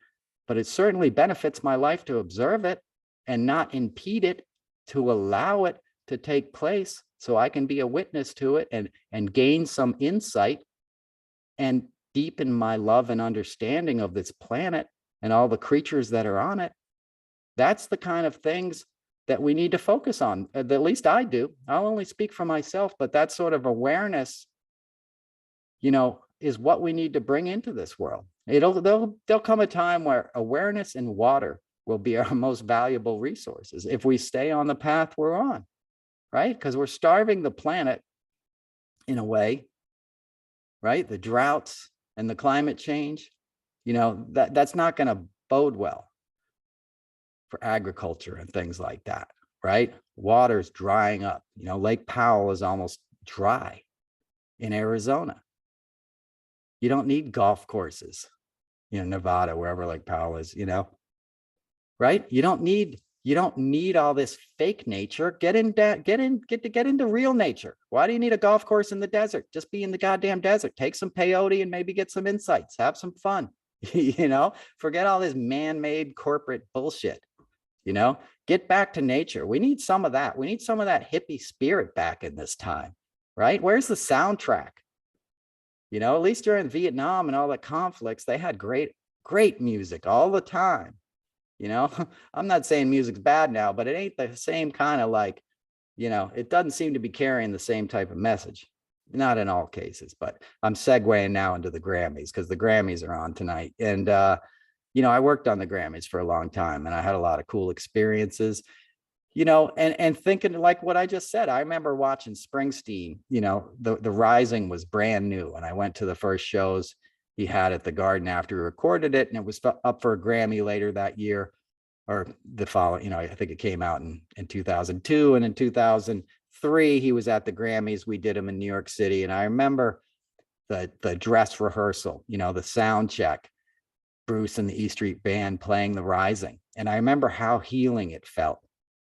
but it certainly benefits my life to observe it and not impede it, to allow it to take place so I can be a witness to it and gain some insight and deepen my love and understanding of this planet and all the creatures that are on it. That's the kind of things that we need to focus on. At least I do. I'll only speak for myself, but that sort of awareness, you know, is what we need to bring into this world. There'll come a time where awareness and water will be our most valuable resources if we stay on the path we're on, right? Because we're starving the planet in a way, right? The droughts and the climate change, you know, that's not going to bode well for agriculture and things like that, right? Water's drying up. You know, Lake Powell is almost dry in Arizona. You don't need golf courses, you know, Nevada, wherever Lake Powell is, you know, right? You don't need all this fake nature. Get into real nature. Why do you need a golf course in the desert? Just be in the goddamn desert. Take some peyote and maybe get some insights. Have some fun. You know, forget all this man-made corporate bullshit. You know, get back to nature. We need some of that. We need some of that hippie spirit back in this time, right? Where's the soundtrack? You know, at least during Vietnam and all the conflicts, they had great music all the time. You know, I'm not saying music's bad now, but it ain't the same kind of, like, you know, it doesn't seem to be carrying the same type of message. Not in all cases, but I'm segueing now into the Grammys because the Grammys are on tonight. And, you know, I worked on the Grammys for a long time and I had a lot of cool experiences, you know, and thinking like what I just said. I remember watching Springsteen, you know, the Rising was brand new. And I went to the first shows he had at the Garden after he recorded it. And it was up for a Grammy later that year, or the following, you know, I think it came out in 2002. And in 2003, he was at the Grammys. We did him in New York City. And I remember the dress rehearsal, you know, the sound check, Bruce and the E Street Band playing the Rising. And I remember how healing it felt,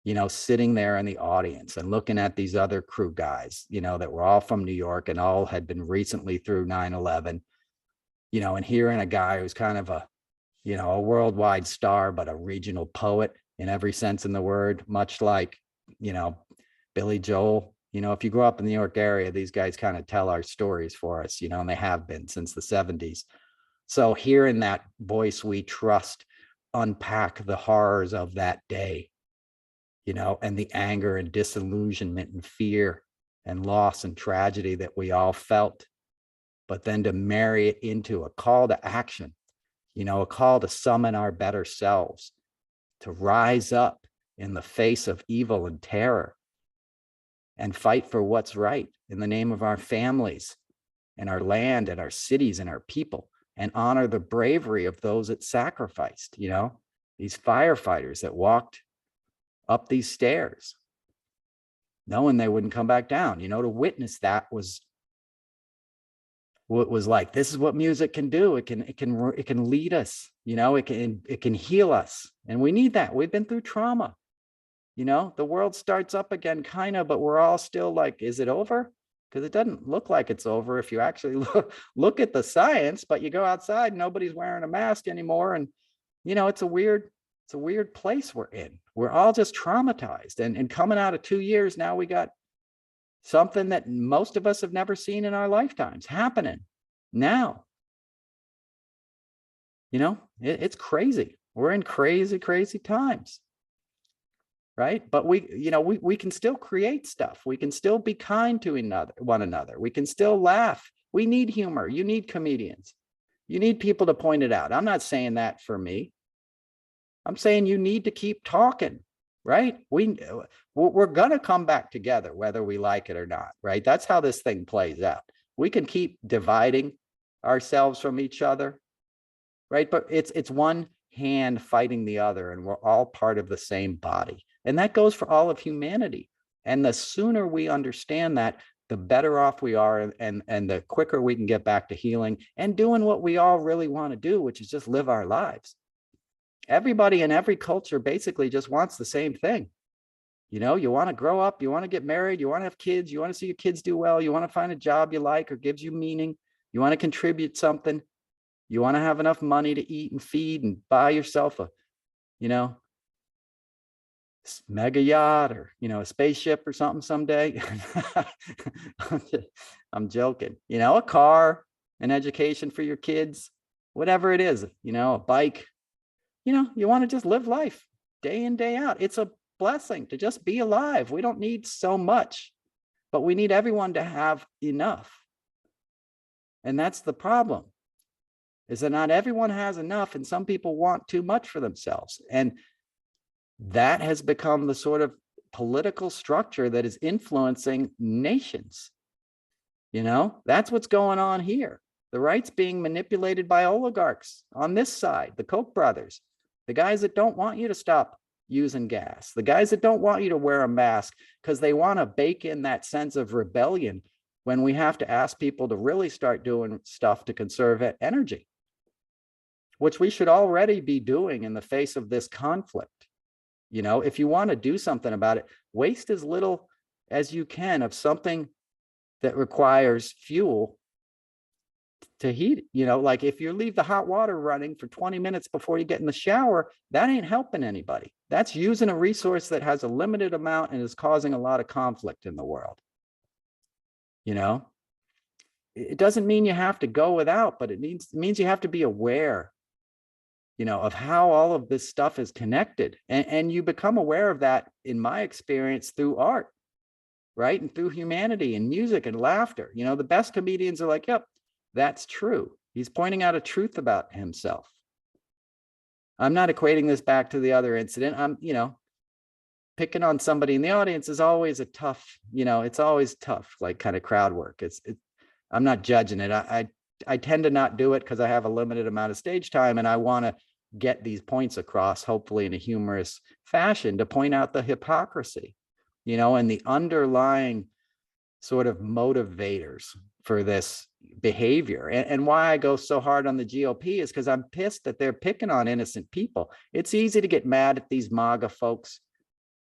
you know, sitting there in the audience and looking at these other crew guys, you know, that were all from New York and all had been recently through 9/11, you know, and hearing a guy who's kind of a, you know, a worldwide star, but a regional poet in every sense in the word, much like, you know, Billy Joel. You know, if you grew up in the New York area, these guys kind of tell our stories for us, you know, and they have been since the 70s. So hearing that voice we trust unpack the horrors of that day, you know, and the anger and disillusionment and fear and loss and tragedy that we all felt, but then to marry it into a call to action, you know, a call to summon our better selves, to rise up in the face of evil and terror and fight for what's right in the name of our families and our land and our cities and our people, and honor the bravery of those that sacrificed, you know, these firefighters that walked up these stairs, knowing they wouldn't come back down. You know, to witness that was what was like, this is what music can do. It can lead us, you know, it can heal us. And we need that. We've been through trauma. You know, the world starts up again, kind of, but we're all still like, is it over? Because it doesn't look like it's over if you actually look at the science, but you go outside, nobody's wearing a mask anymore. And, you know, it's a weird place we're in. We're all just traumatized. And coming out of 2 years now, we got something that most of us have never seen in our lifetimes happening now. You know, it's crazy. We're in crazy, crazy times. Right. But we can still create stuff. We can still be kind to one another. We can still laugh. We need humor. You need comedians. You need people to point it out. I'm not saying that for me. I'm saying you need to keep talking. Right. We're going to come back together, whether we like it or not. Right. That's how this thing plays out. We can keep dividing ourselves from each other. Right. But it's one hand fighting the other, and we're all part of the same body. And that goes for all of humanity. And the sooner we understand that, the better off we are, and the quicker we can get back to healing and doing what we all really want to do, which is just live our lives. Everybody in every culture basically just wants the same thing. You know, you want to grow up, you want to get married, you want to have kids, you want to see your kids do well, you want to find a job you like or gives you meaning, you want to contribute something, you want to have enough money to eat and feed and buy yourself a, you know, mega yacht or, you know, a spaceship or something someday. I'm joking. You know, a car, an education for your kids, whatever it is, you know, a bike. You know, you want to just live life day in, day out. It's a blessing to just be alive. We don't need so much, but we need everyone to have enough. And that's the problem, is that not everyone has enough, and some people want too much for themselves. And that has become the sort of political structure that is influencing nations. You know, that's what's going on here. The right's being manipulated by oligarchs on this side, the Koch brothers, the guys that don't want you to stop using gas, the guys that don't want you to wear a mask because they want to bake in that sense of rebellion when we have to ask people to really start doing stuff to conserve energy, which we should already be doing in the face of this conflict. You know, if you want to do something about it, waste as little as you can of something that requires fuel to heat. You know, like if you leave the hot water running for 20 minutes before you get in the shower, that ain't helping anybody. That's using a resource that has a limited amount and is causing a lot of conflict in the world. You know, it doesn't mean you have to go without, but it means you have to be aware, you know, of how all of this stuff is connected. And you become aware of that, in my experience, through art, right? And through humanity and music and laughter. You know, the best comedians are like, yep, that's true. He's pointing out a truth about himself. I'm not equating this back to the other incident. I'm, you know, picking on somebody in the audience is always a tough, you know, it's always tough, like kind of crowd work. I'm not judging it. I tend to not do it because I have a limited amount of stage time, and I want to get these points across, hopefully in a humorous fashion, to point out the hypocrisy, you know, and the underlying sort of motivators for this behavior. And why I go so hard on the GOP is because I'm pissed that they're picking on innocent people. It's easy to get mad at these MAGA folks,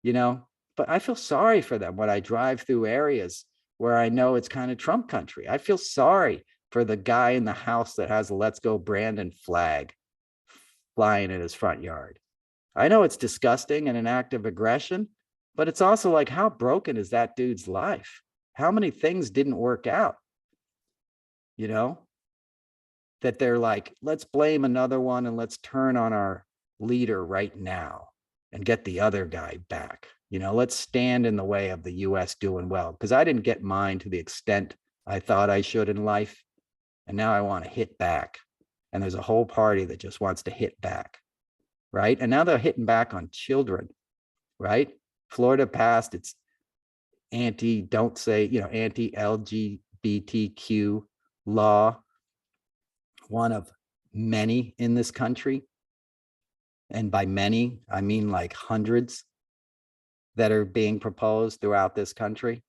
you know, but I feel sorry for them when I drive through areas where I know it's kind of Trump country. I feel sorry for the guy in the house that has a "Let's Go Brandon" flag flying in his front yard. I know it's disgusting and an act of aggression, but it's also like, how broken is that dude's life? How many things didn't work out? You know, that they're like, let's blame another one and let's turn on our leader right now and get the other guy back. You know, let's stand in the way of the US doing well, because I didn't get mine to the extent I thought I should in life. And now I want to hit back. And there's a whole party that just wants to hit back, right? And now they're hitting back on children, right? Florida passed its anti-LGBTQ law, one of many in this country. And by many, I mean like hundreds that are being proposed throughout this country.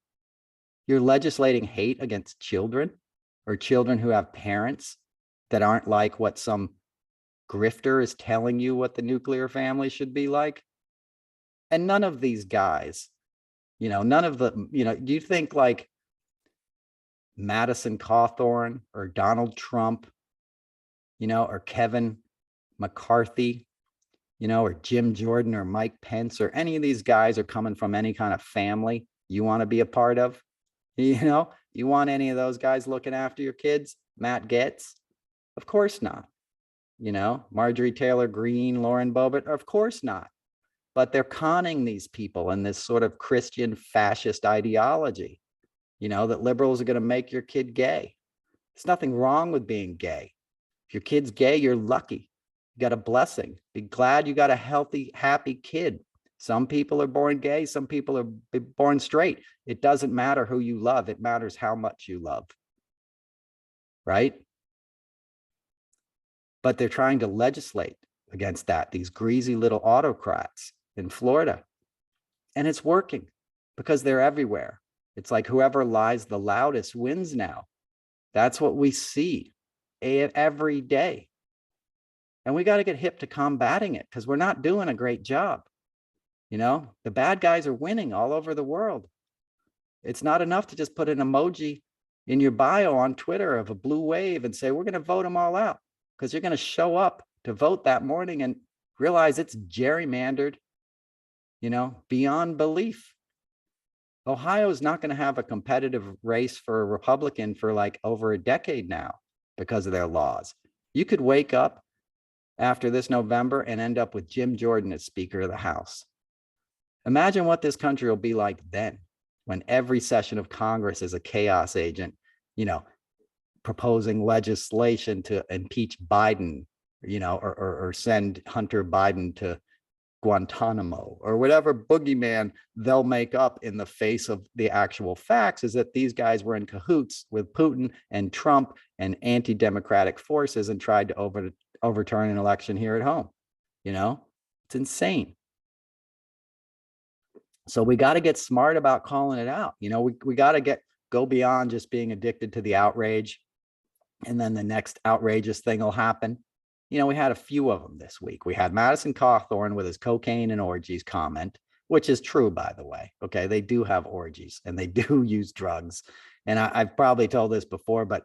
You're legislating hate against children, or children who have parents that aren't like what some grifter is telling you what the nuclear family should be like. And none of these guys, you know, none of the, you know, do you think like Madison Cawthorn or Donald Trump, you know, or Kevin McCarthy, you know, or Jim Jordan or Mike Pence, or any of these guys are coming from any kind of family you want to be a part of? You know, you want any of those guys looking after your kids? Matt Gaetz? Of course not. You know, Marjorie Taylor Greene, Lauren Boebert? Of course not. But they're conning these people in this sort of Christian fascist ideology, you know, that liberals are going to make your kid gay. There's nothing wrong with being gay. If your kid's gay, you're lucky. You got a blessing. Be glad you got a healthy, happy kid. Some people are born gay. Some people are born straight. It doesn't matter who you love. It matters how much you love. Right? But they're trying to legislate against that, these greasy little autocrats in Florida. And it's working because they're everywhere. It's like whoever lies the loudest wins now. That's what we see every day. And we got to get hip to combating it because we're not doing a great job. You know, the bad guys are winning all over the world. It's not enough to just put an emoji in your bio on Twitter of a blue wave and say, we're going to vote them all out, because you're going to show up to vote that morning and realize it's gerrymandered, you know, beyond belief. Ohio is not going to have a competitive race for a Republican for like over a decade now because of their laws. You could wake up after this November and end up with Jim Jordan as Speaker of the House. Imagine what this country will be like then, when every session of Congress is a chaos agent, you know, proposing legislation to impeach Biden, you know, or send Hunter Biden to Guantanamo, or whatever boogeyman they'll make up in the face of the actual facts, is that these guys were in cahoots with Putin and Trump and anti-democratic forces and tried to overturn an election here at home. You know, it's insane. So we got to get smart about calling it out. You know, we got to go beyond just being addicted to the outrage, and then the next outrageous thing will happen. You know, we had a few of them this week. We had Madison Cawthorn with his cocaine and orgies comment, which is true, by the way. Okay, they do have orgies and they do use drugs. And I've probably told this before, but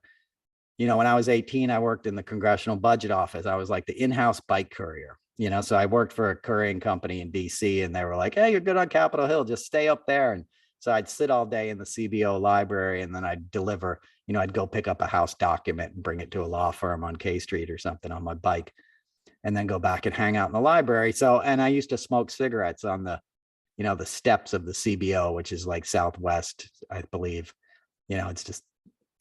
you know, when I was 18, I worked in the Congressional Budget Office. I was like the in-house bike courier. You know, so I worked for a couriering company in DC, and they were like, hey, you're good on Capitol Hill, just stay up there. And so I'd sit all day in the CBO library, and then I'd deliver, you know, I'd go pick up a house document and bring it to a law firm on K Street or something on my bike, and then go back and hang out in the library. So, and I used to smoke cigarettes on the, you know, the steps of the CBO, which is like Southwest, I believe, you know, it's just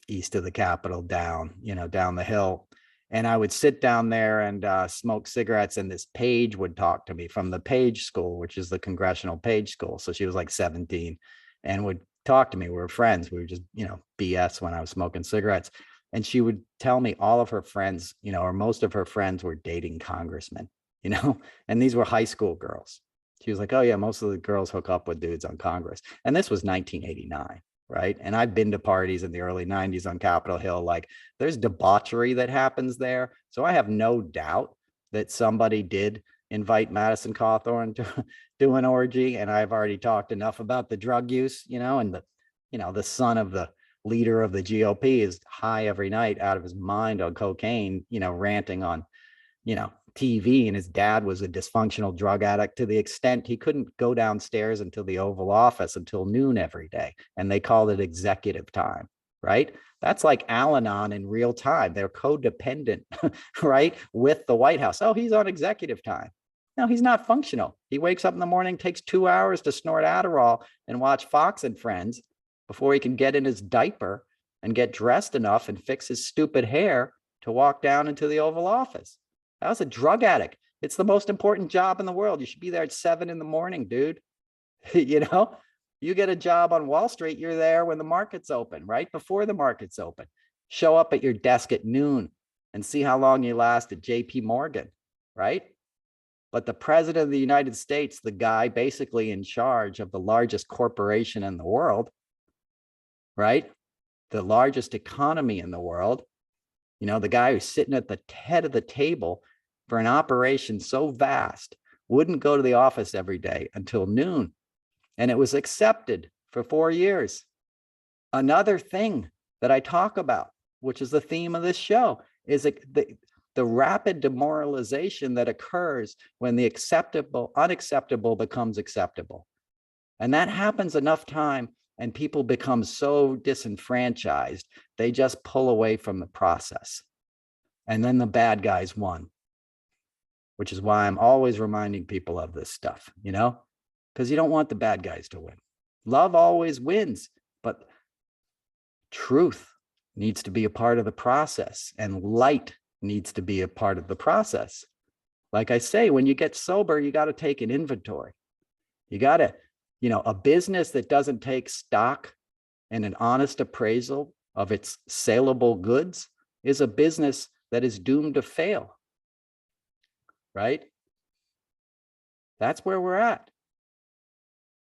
east of the Capitol down, you know, down the hill. And I would sit down there and smoke cigarettes, and this page would talk to me from the Page School, which is the Congressional Page School. So she was like 17 and would talk to me. We were friends. We were just, you know, BS when I was smoking cigarettes. And she would tell me all of her friends, you know, or most of her friends were dating congressmen, you know, and these were high school girls. She was like, oh yeah, most of the girls hook up with dudes on Congress. And this was 1989. Right. And I've been to parties in the early 90s on Capitol Hill. Like, there's debauchery that happens there. So I have no doubt that somebody did invite Madison Cawthorn to do an orgy. And I've already talked enough about the drug use, you know, and the, you know, the son of the leader of the GOP is high every night out of his mind on cocaine, you know, ranting on, you know, TV, and his dad was a dysfunctional drug addict to the extent he couldn't go downstairs until the Oval Office until noon every day. And they called it executive time, right? That's like Al-Anon in real time. They're codependent, right? With the White House. Oh, he's on executive time. No, he's not functional. He wakes up in the morning, takes 2 hours to snort Adderall and watch Fox and Friends before he can get in his diaper and get dressed enough and fix his stupid hair to walk down into the Oval Office. I was a drug addict. It's the most important job in the world. You should be there at 7 a.m, dude. You know, you get a job on Wall Street, you're there when the market's open, right before the market's open. Show up at your desk at noon and see how long you last at JP Morgan, right? But the president of the United States, the guy basically in charge of the largest corporation in the world, right? The largest economy in the world, you know, the guy who's sitting at the head of the table for an operation so vast wouldn't go to the office every day until noon. And it was accepted for 4 years. Another thing that I talk about, which is the theme of this show, is the rapid demoralization that occurs when the unacceptable becomes acceptable. And that happens enough time and people become so disenfranchised, they just pull away from the process. And then the bad guys won, which is why I'm always reminding people of this stuff, you know, because you don't want the bad guys to win. Love always wins, but truth needs to be a part of the process, and light needs to be a part of the process. Like I say, when you get sober, you got to take an inventory. You got to, you know, a business that doesn't take stock and an honest appraisal of its saleable goods is a business that is doomed to fail. right? That's where we're at.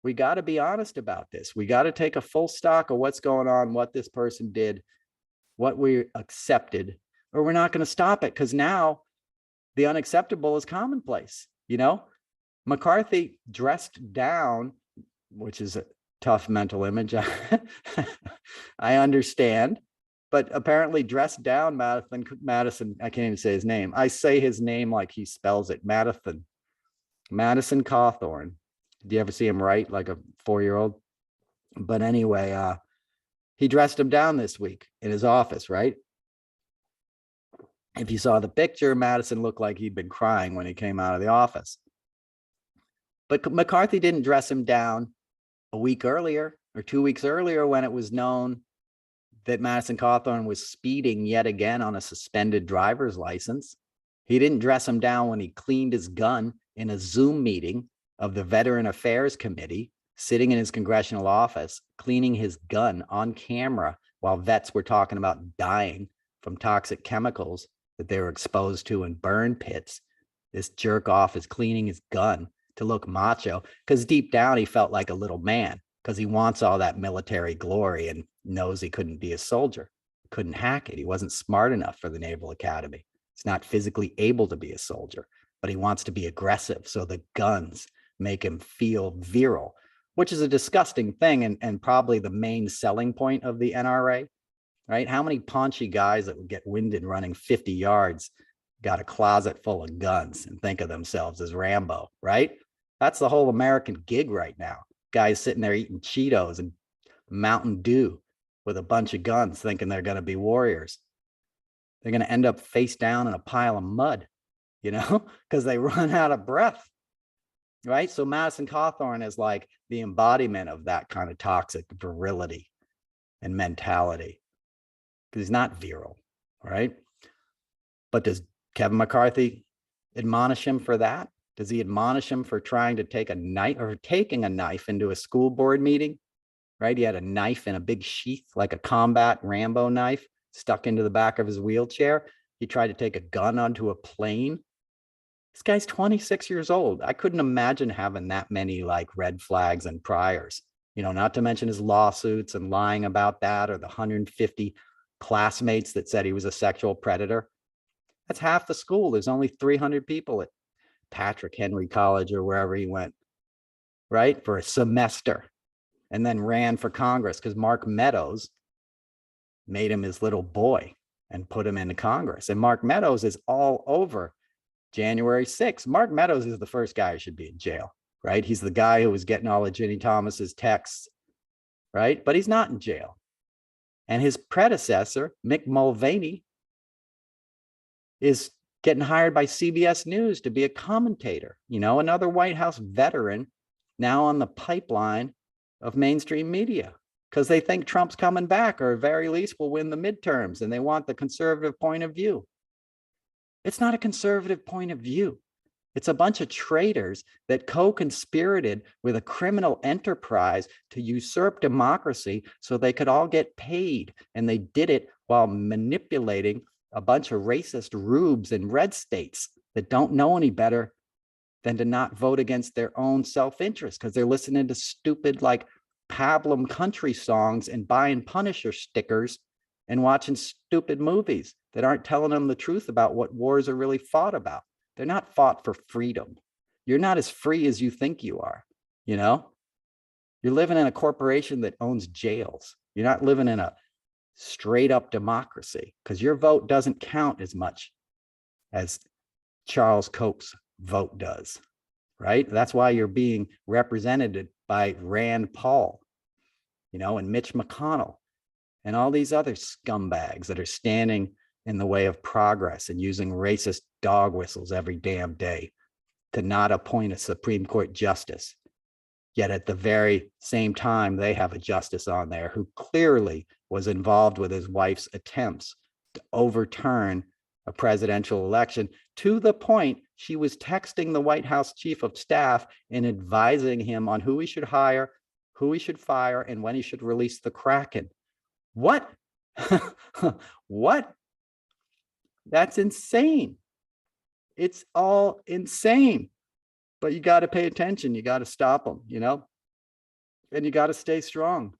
We got to be honest about this. We got to take a full stock of what's going on, what this person did, what we accepted, or we're not going to stop it, because now the unacceptable is commonplace. You know, McCarthy dressed down, which is a tough mental image. I understand, but apparently dressed down Madison, I can't even say his name. I say his name like he spells it, Madison Cawthorn. Did you ever see him write like a 4-year-old? But anyway, he dressed him down this week in his office, right? If you saw the picture, Madison looked like he'd been crying when he came out of the office. But McCarthy didn't dress him down a week earlier or 2 weeks earlier when it was known that Madison Cawthorn was speeding yet again on a suspended driver's license. He didn't dress him down when he cleaned his gun in a Zoom meeting of the Veteran Affairs Committee, sitting in his congressional office, cleaning his gun on camera while vets were talking about dying from toxic chemicals that they were exposed to in burn pits. This jerk off is cleaning his gun to look macho, because deep down he felt like a little man, because he wants all that military glory and knows he couldn't be a soldier, couldn't hack it. He wasn't smart enough for the Naval Academy. He's not physically able to be a soldier, but he wants to be aggressive, so the guns make him feel virile, which is a disgusting thing, and probably the main selling point of the NRA, right? How many paunchy guys that would get winded running 50 yards got a closet full of guns and think of themselves as Rambo, right? That's the whole American gig right now. Guys sitting there eating Cheetos and Mountain Dew with a bunch of guns thinking they're going to be warriors. They're going to end up face down in a pile of mud, you know, because they run out of breath, right? So Madison Cawthorn is like the embodiment of that kind of toxic virility and mentality, because he's not virile, right? But does Kevin McCarthy admonish him for that? Does he admonish him for trying to take a knife, or taking a knife into a school board meeting, right? He had a knife in a big sheath, like a combat Rambo knife, stuck into the back of his wheelchair. He tried to take a gun onto a plane. This guy's 26 years old. I couldn't imagine having that many like red flags and priors, you know, not to mention his lawsuits and lying about that, or the 150 classmates that said he was a sexual predator. That's half the school. There's only 300 people at Patrick Henry College or wherever he went, right? For a semester, and then ran for Congress because Mark Meadows made him his little boy and put him into Congress. And Mark Meadows is all over January 6th. Mark Meadows is the first guy who should be in jail, right? He's the guy who was getting all of Ginny Thomas's texts, right? But he's not in jail. And his predecessor, Mick Mulvaney, is getting hired by CBS News to be a commentator, you know, another White House veteran now on the pipeline of mainstream media, because they think Trump's coming back, or at very least will win the midterms, and they want the conservative point of view. It's not a conservative point of view. It's a bunch of traitors that co-conspirated with a criminal enterprise to usurp democracy so they could all get paid. And they did it while manipulating a bunch of racist rubes in red states that don't know any better than to not vote against their own self-interest, because they're listening to stupid like pablum country songs and buying Punisher stickers and watching stupid movies that aren't telling them the truth about what wars are really fought about. They're not fought for freedom. You're not as free as you think you are, you know? You're living in a corporation that owns jails. You're not living in a straight up democracy, because your vote doesn't count as much as Charles Koch's vote does, right? That's why you're being represented by Rand Paul, you know, and Mitch McConnell and all these other scumbags that are standing in the way of progress and using racist dog whistles every damn day to not appoint a Supreme Court justice. Yet at the very same time, they have a justice on there who clearly was involved with his wife's attempts to overturn a presidential election, to the point she was texting the White House chief of staff and advising him on who he should hire, who he should fire, and when he should release the Kraken. What? What? That's insane. It's all insane. But you got to pay attention. You got to stop them, and you got to stay strong.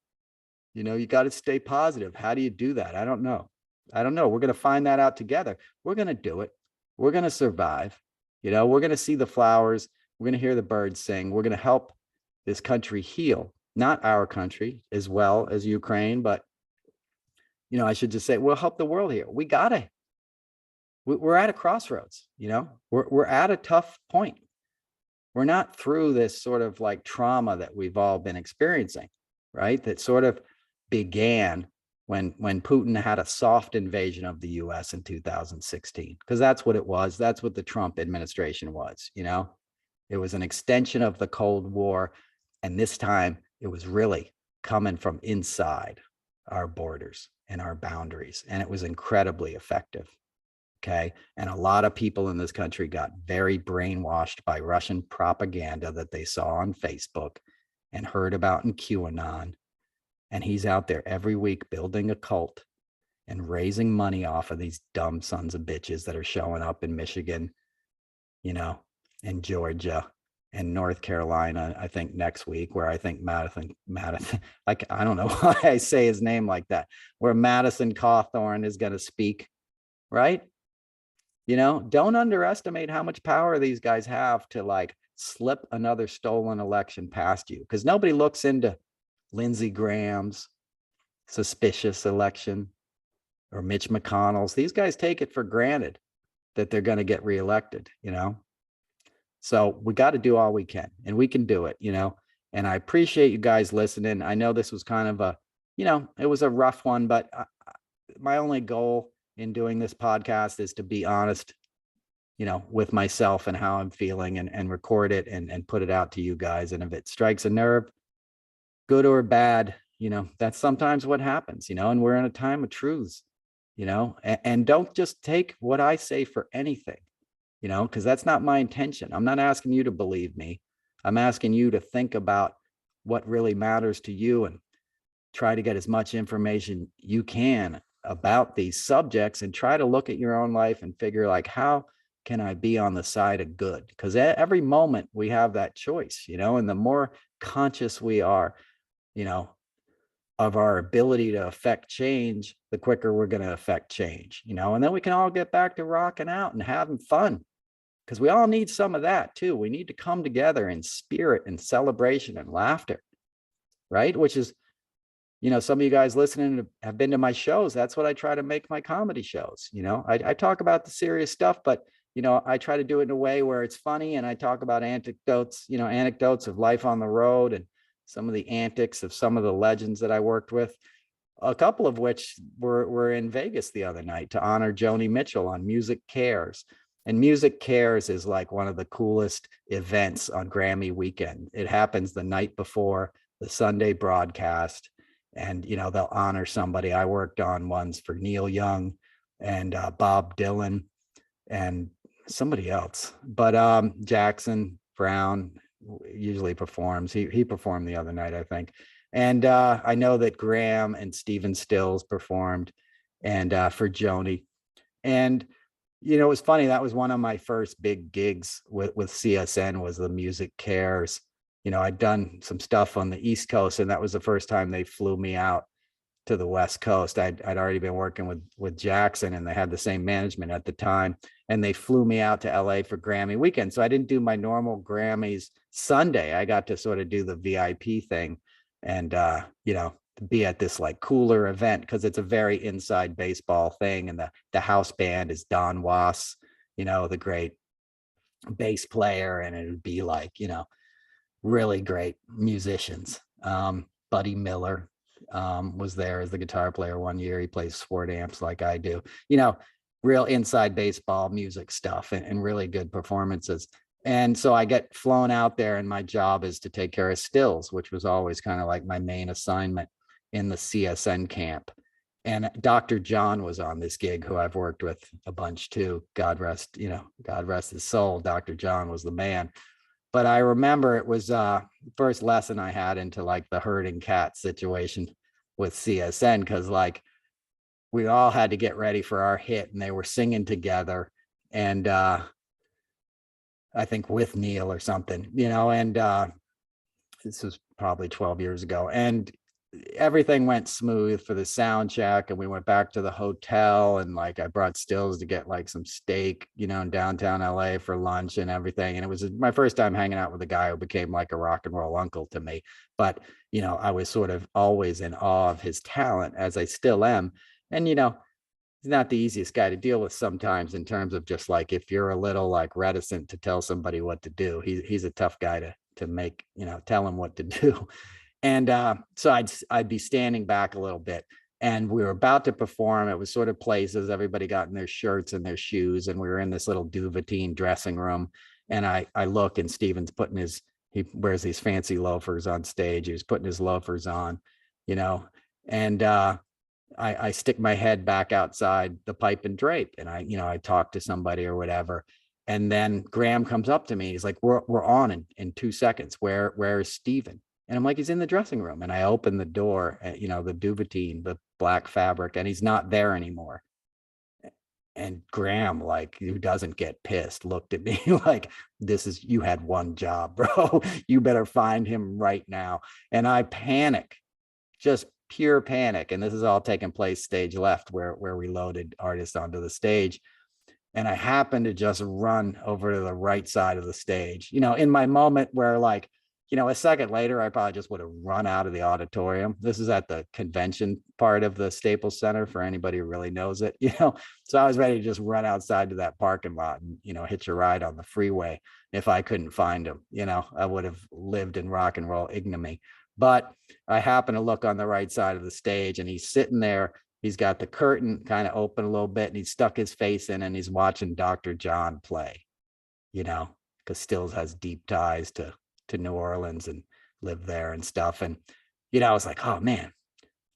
You got to stay positive. How do you do that? I don't know. We're going to find that out together. We're going to do it. We're going to survive. We're going to see the flowers. We're going to hear the birds sing. We're going to help this country heal, not our country as well as Ukraine, but, I should just say, we'll help the world here. We're at a crossroads, we're at a tough point. We're not through this sort of like trauma that we've all been experiencing, right? That sort of began when Putin had a soft invasion of the US in 2016, because that's what it was. That's what the Trump administration was, It was an extension of the Cold War. And this time it was really coming from inside our borders and our boundaries. And it was incredibly effective. Okay. And a lot of people in this country got very brainwashed by Russian propaganda that they saw on Facebook and heard about in QAnon. And he's out there every week building a cult and raising money off of these dumb sons of bitches that are showing up in Michigan, and Georgia and North Carolina, I think next week, where I think Madison, like, I don't know why I say his name like that, where Madison Cawthorn is going to speak, right? Don't underestimate how much power these guys have to like slip another stolen election past you, because nobody looks into Lindsey Graham's suspicious election or Mitch McConnell's. These guys take it for granted that they're going to get reelected, So we got to do all we can, and we can do it, and I appreciate you guys listening. I know this was kind of a, it was a rough one, but my only goal in doing this podcast is to be honest, with myself and how I'm feeling, and record it and put it out to you guys. And if it strikes a nerve, good or bad, that's sometimes what happens, and we're in a time of truths, and don't just take what I say for anything, because that's not my intention. I'm not asking you to believe me. I'm asking you to think about what really matters to you and try to get as much information you can about these subjects, and try to look at your own life and figure, like, how can I be on the side of good? Because every moment we have that choice, and the more conscious we are, of our ability to affect change, the quicker we're going to affect change, and then we can all get back to rocking out and having fun, because we all need some of that too. We need to come together in spirit and celebration and laughter, right? Which is, some of you guys listening have been to my shows. That's what I try to make my comedy shows. I talk about the serious stuff, but, I try to do it in a way where it's funny. And I talk about anecdotes of life on the road, and some of the antics of some of the legends that I worked with, a couple of which were in Vegas the other night to honor Joni Mitchell on Music Cares. And Music Cares is like one of the coolest events on Grammy weekend. It happens the night before the Sunday broadcast. And, they'll honor somebody. I worked on ones for Neil Young and Bob Dylan and somebody else. But Jackson Brown usually performs. He performed the other night, I think. And I know that Graham and Stephen Stills performed, and for Joni. And, it was funny. That was one of my first big gigs with CSN, was the Music Cares. I'd done some stuff on the East Coast, and that was the first time they flew me out to the West Coast. I'd already been working with Jackson, and they had the same management at the time, and they flew me out to LA for Grammy weekend. So I didn't do my normal Grammys Sunday. I got to sort of do the VIP thing and, be at this like cooler event, because it's a very inside baseball thing. And the house band is Don Was, the great bass player. And it would be like, really great musicians. Buddy Miller was there as the guitar player one year. He plays Sword amps like I do, real inside baseball music stuff, and really good performances. And so I get flown out there, and my job is to take care of Stills, which was always kind of like my main assignment in the CSN camp. And Dr. John was on this gig, who I've worked with a bunch too. God rest his soul. Dr. John was the man. But I remember it was first lesson I had into like the herding cat situation with CSN, because like we all had to get ready for our hit, and they were singing together. And I think with Neil or something, and this was probably 12 years ago. And everything went smooth for the sound check, and we went back to the hotel, and like I brought Stills to get like some steak, in downtown LA for lunch and everything. And it was my first time hanging out with a guy who became like a rock and roll uncle to me. But I was sort of always in awe of his talent, as I still am. And he's not the easiest guy to deal with sometimes, in terms of just like, if you're a little like reticent to tell somebody what to do, he's a tough guy to make, tell him what to do. And so I'd be standing back a little bit, and we were about to perform. It was sort of places, everybody got in their shirts and their shoes, and we were in this little duvetine dressing room. And I look, and Steven's he wears these fancy loafers on stage. He was putting his loafers on, and I stick my head back outside the pipe and drape, and I talk to somebody or whatever. And then Graham comes up to me. He's like, we're on in 2 seconds. Where is Steven? And I'm like, he's in the dressing room. And I open the door, the duvetine, the black fabric, and he's not there anymore. And Graham, like, who doesn't get pissed, looked at me like, you had one job, bro. You better find him right now. And I panic, just pure panic. And this is all taking place stage left, where we loaded artists onto the stage. And I happened to just run over to the right side of the stage, in my moment where, like, a second later, I probably just would have run out of the auditorium. This is at the convention part of the Staples Center, for anybody who really knows it, So I was ready to just run outside to that parking lot and, hitch a ride on the freeway if I couldn't find him. I would have lived in rock and roll ignominy. But I happened to look on the right side of the stage, and he's sitting there. He's got the curtain kind of open a little bit, and he's stuck his face in, and he's watching Dr. John play, because Stills has deep ties to New Orleans and lived there and stuff. And, I was like, oh man,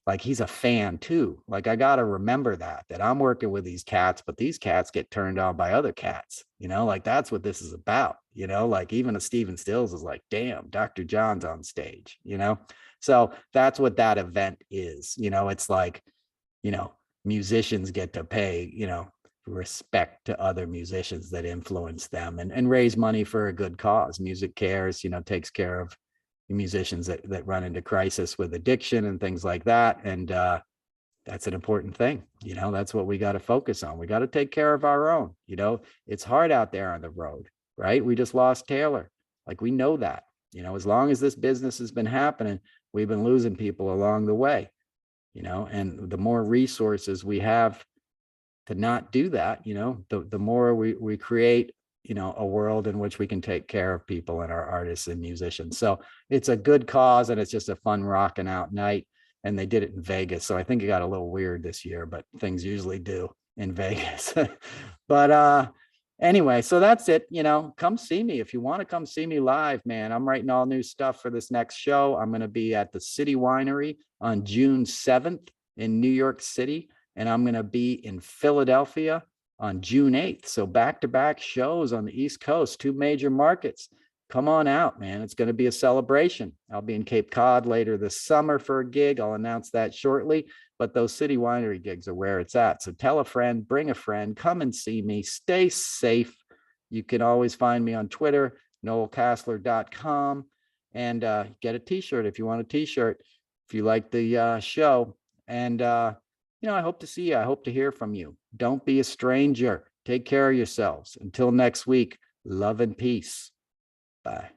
like, he's a fan too. Like, I got to remember that I'm working with these cats, but these cats get turned on by other cats, like, that's what this is about, like, even a Stephen Stills is like, damn, Dr. John's on stage, So that's what that event is. It's like, musicians get to pay, respect to other musicians that influence them, and raise money for a good cause. Music Cares, takes care of musicians that run into crisis with addiction and things like that. And that's an important thing. That's what we got to focus on. We got to take care of our own. It's hard out there on the road, right? We just lost Taylor. Like, we know that, as long as this business has been happening, we've been losing people along the way, and the more resources we have to not do that, the more we create, a world in which we can take care of people and our artists and musicians. So it's a good cause, and it's just a fun rocking out night. And they did it in Vegas. So I think it got a little weird this year, but things usually do in Vegas. But anyway, so that's it. Come see me if you want to come see me live, man. I'm writing all new stuff for this next show. I'm going to be at the City Winery on June 7th in New York City. And I'm going to be in Philadelphia on June 8th. So back-to-back shows on the East Coast, 2 major markets. Come on out, man. It's going to be a celebration. I'll be in Cape Cod later this summer for a gig. I'll announce that shortly. But those City Winery gigs are where it's at. So tell a friend, bring a friend, come and see me. Stay safe. You can always find me on Twitter, noelcasler.com, and get a t-shirt if you want a t-shirt, if you like the show. And I hope to see you. I hope to hear from you. Don't be a stranger. Take care of yourselves. Until next week, love and peace. Bye.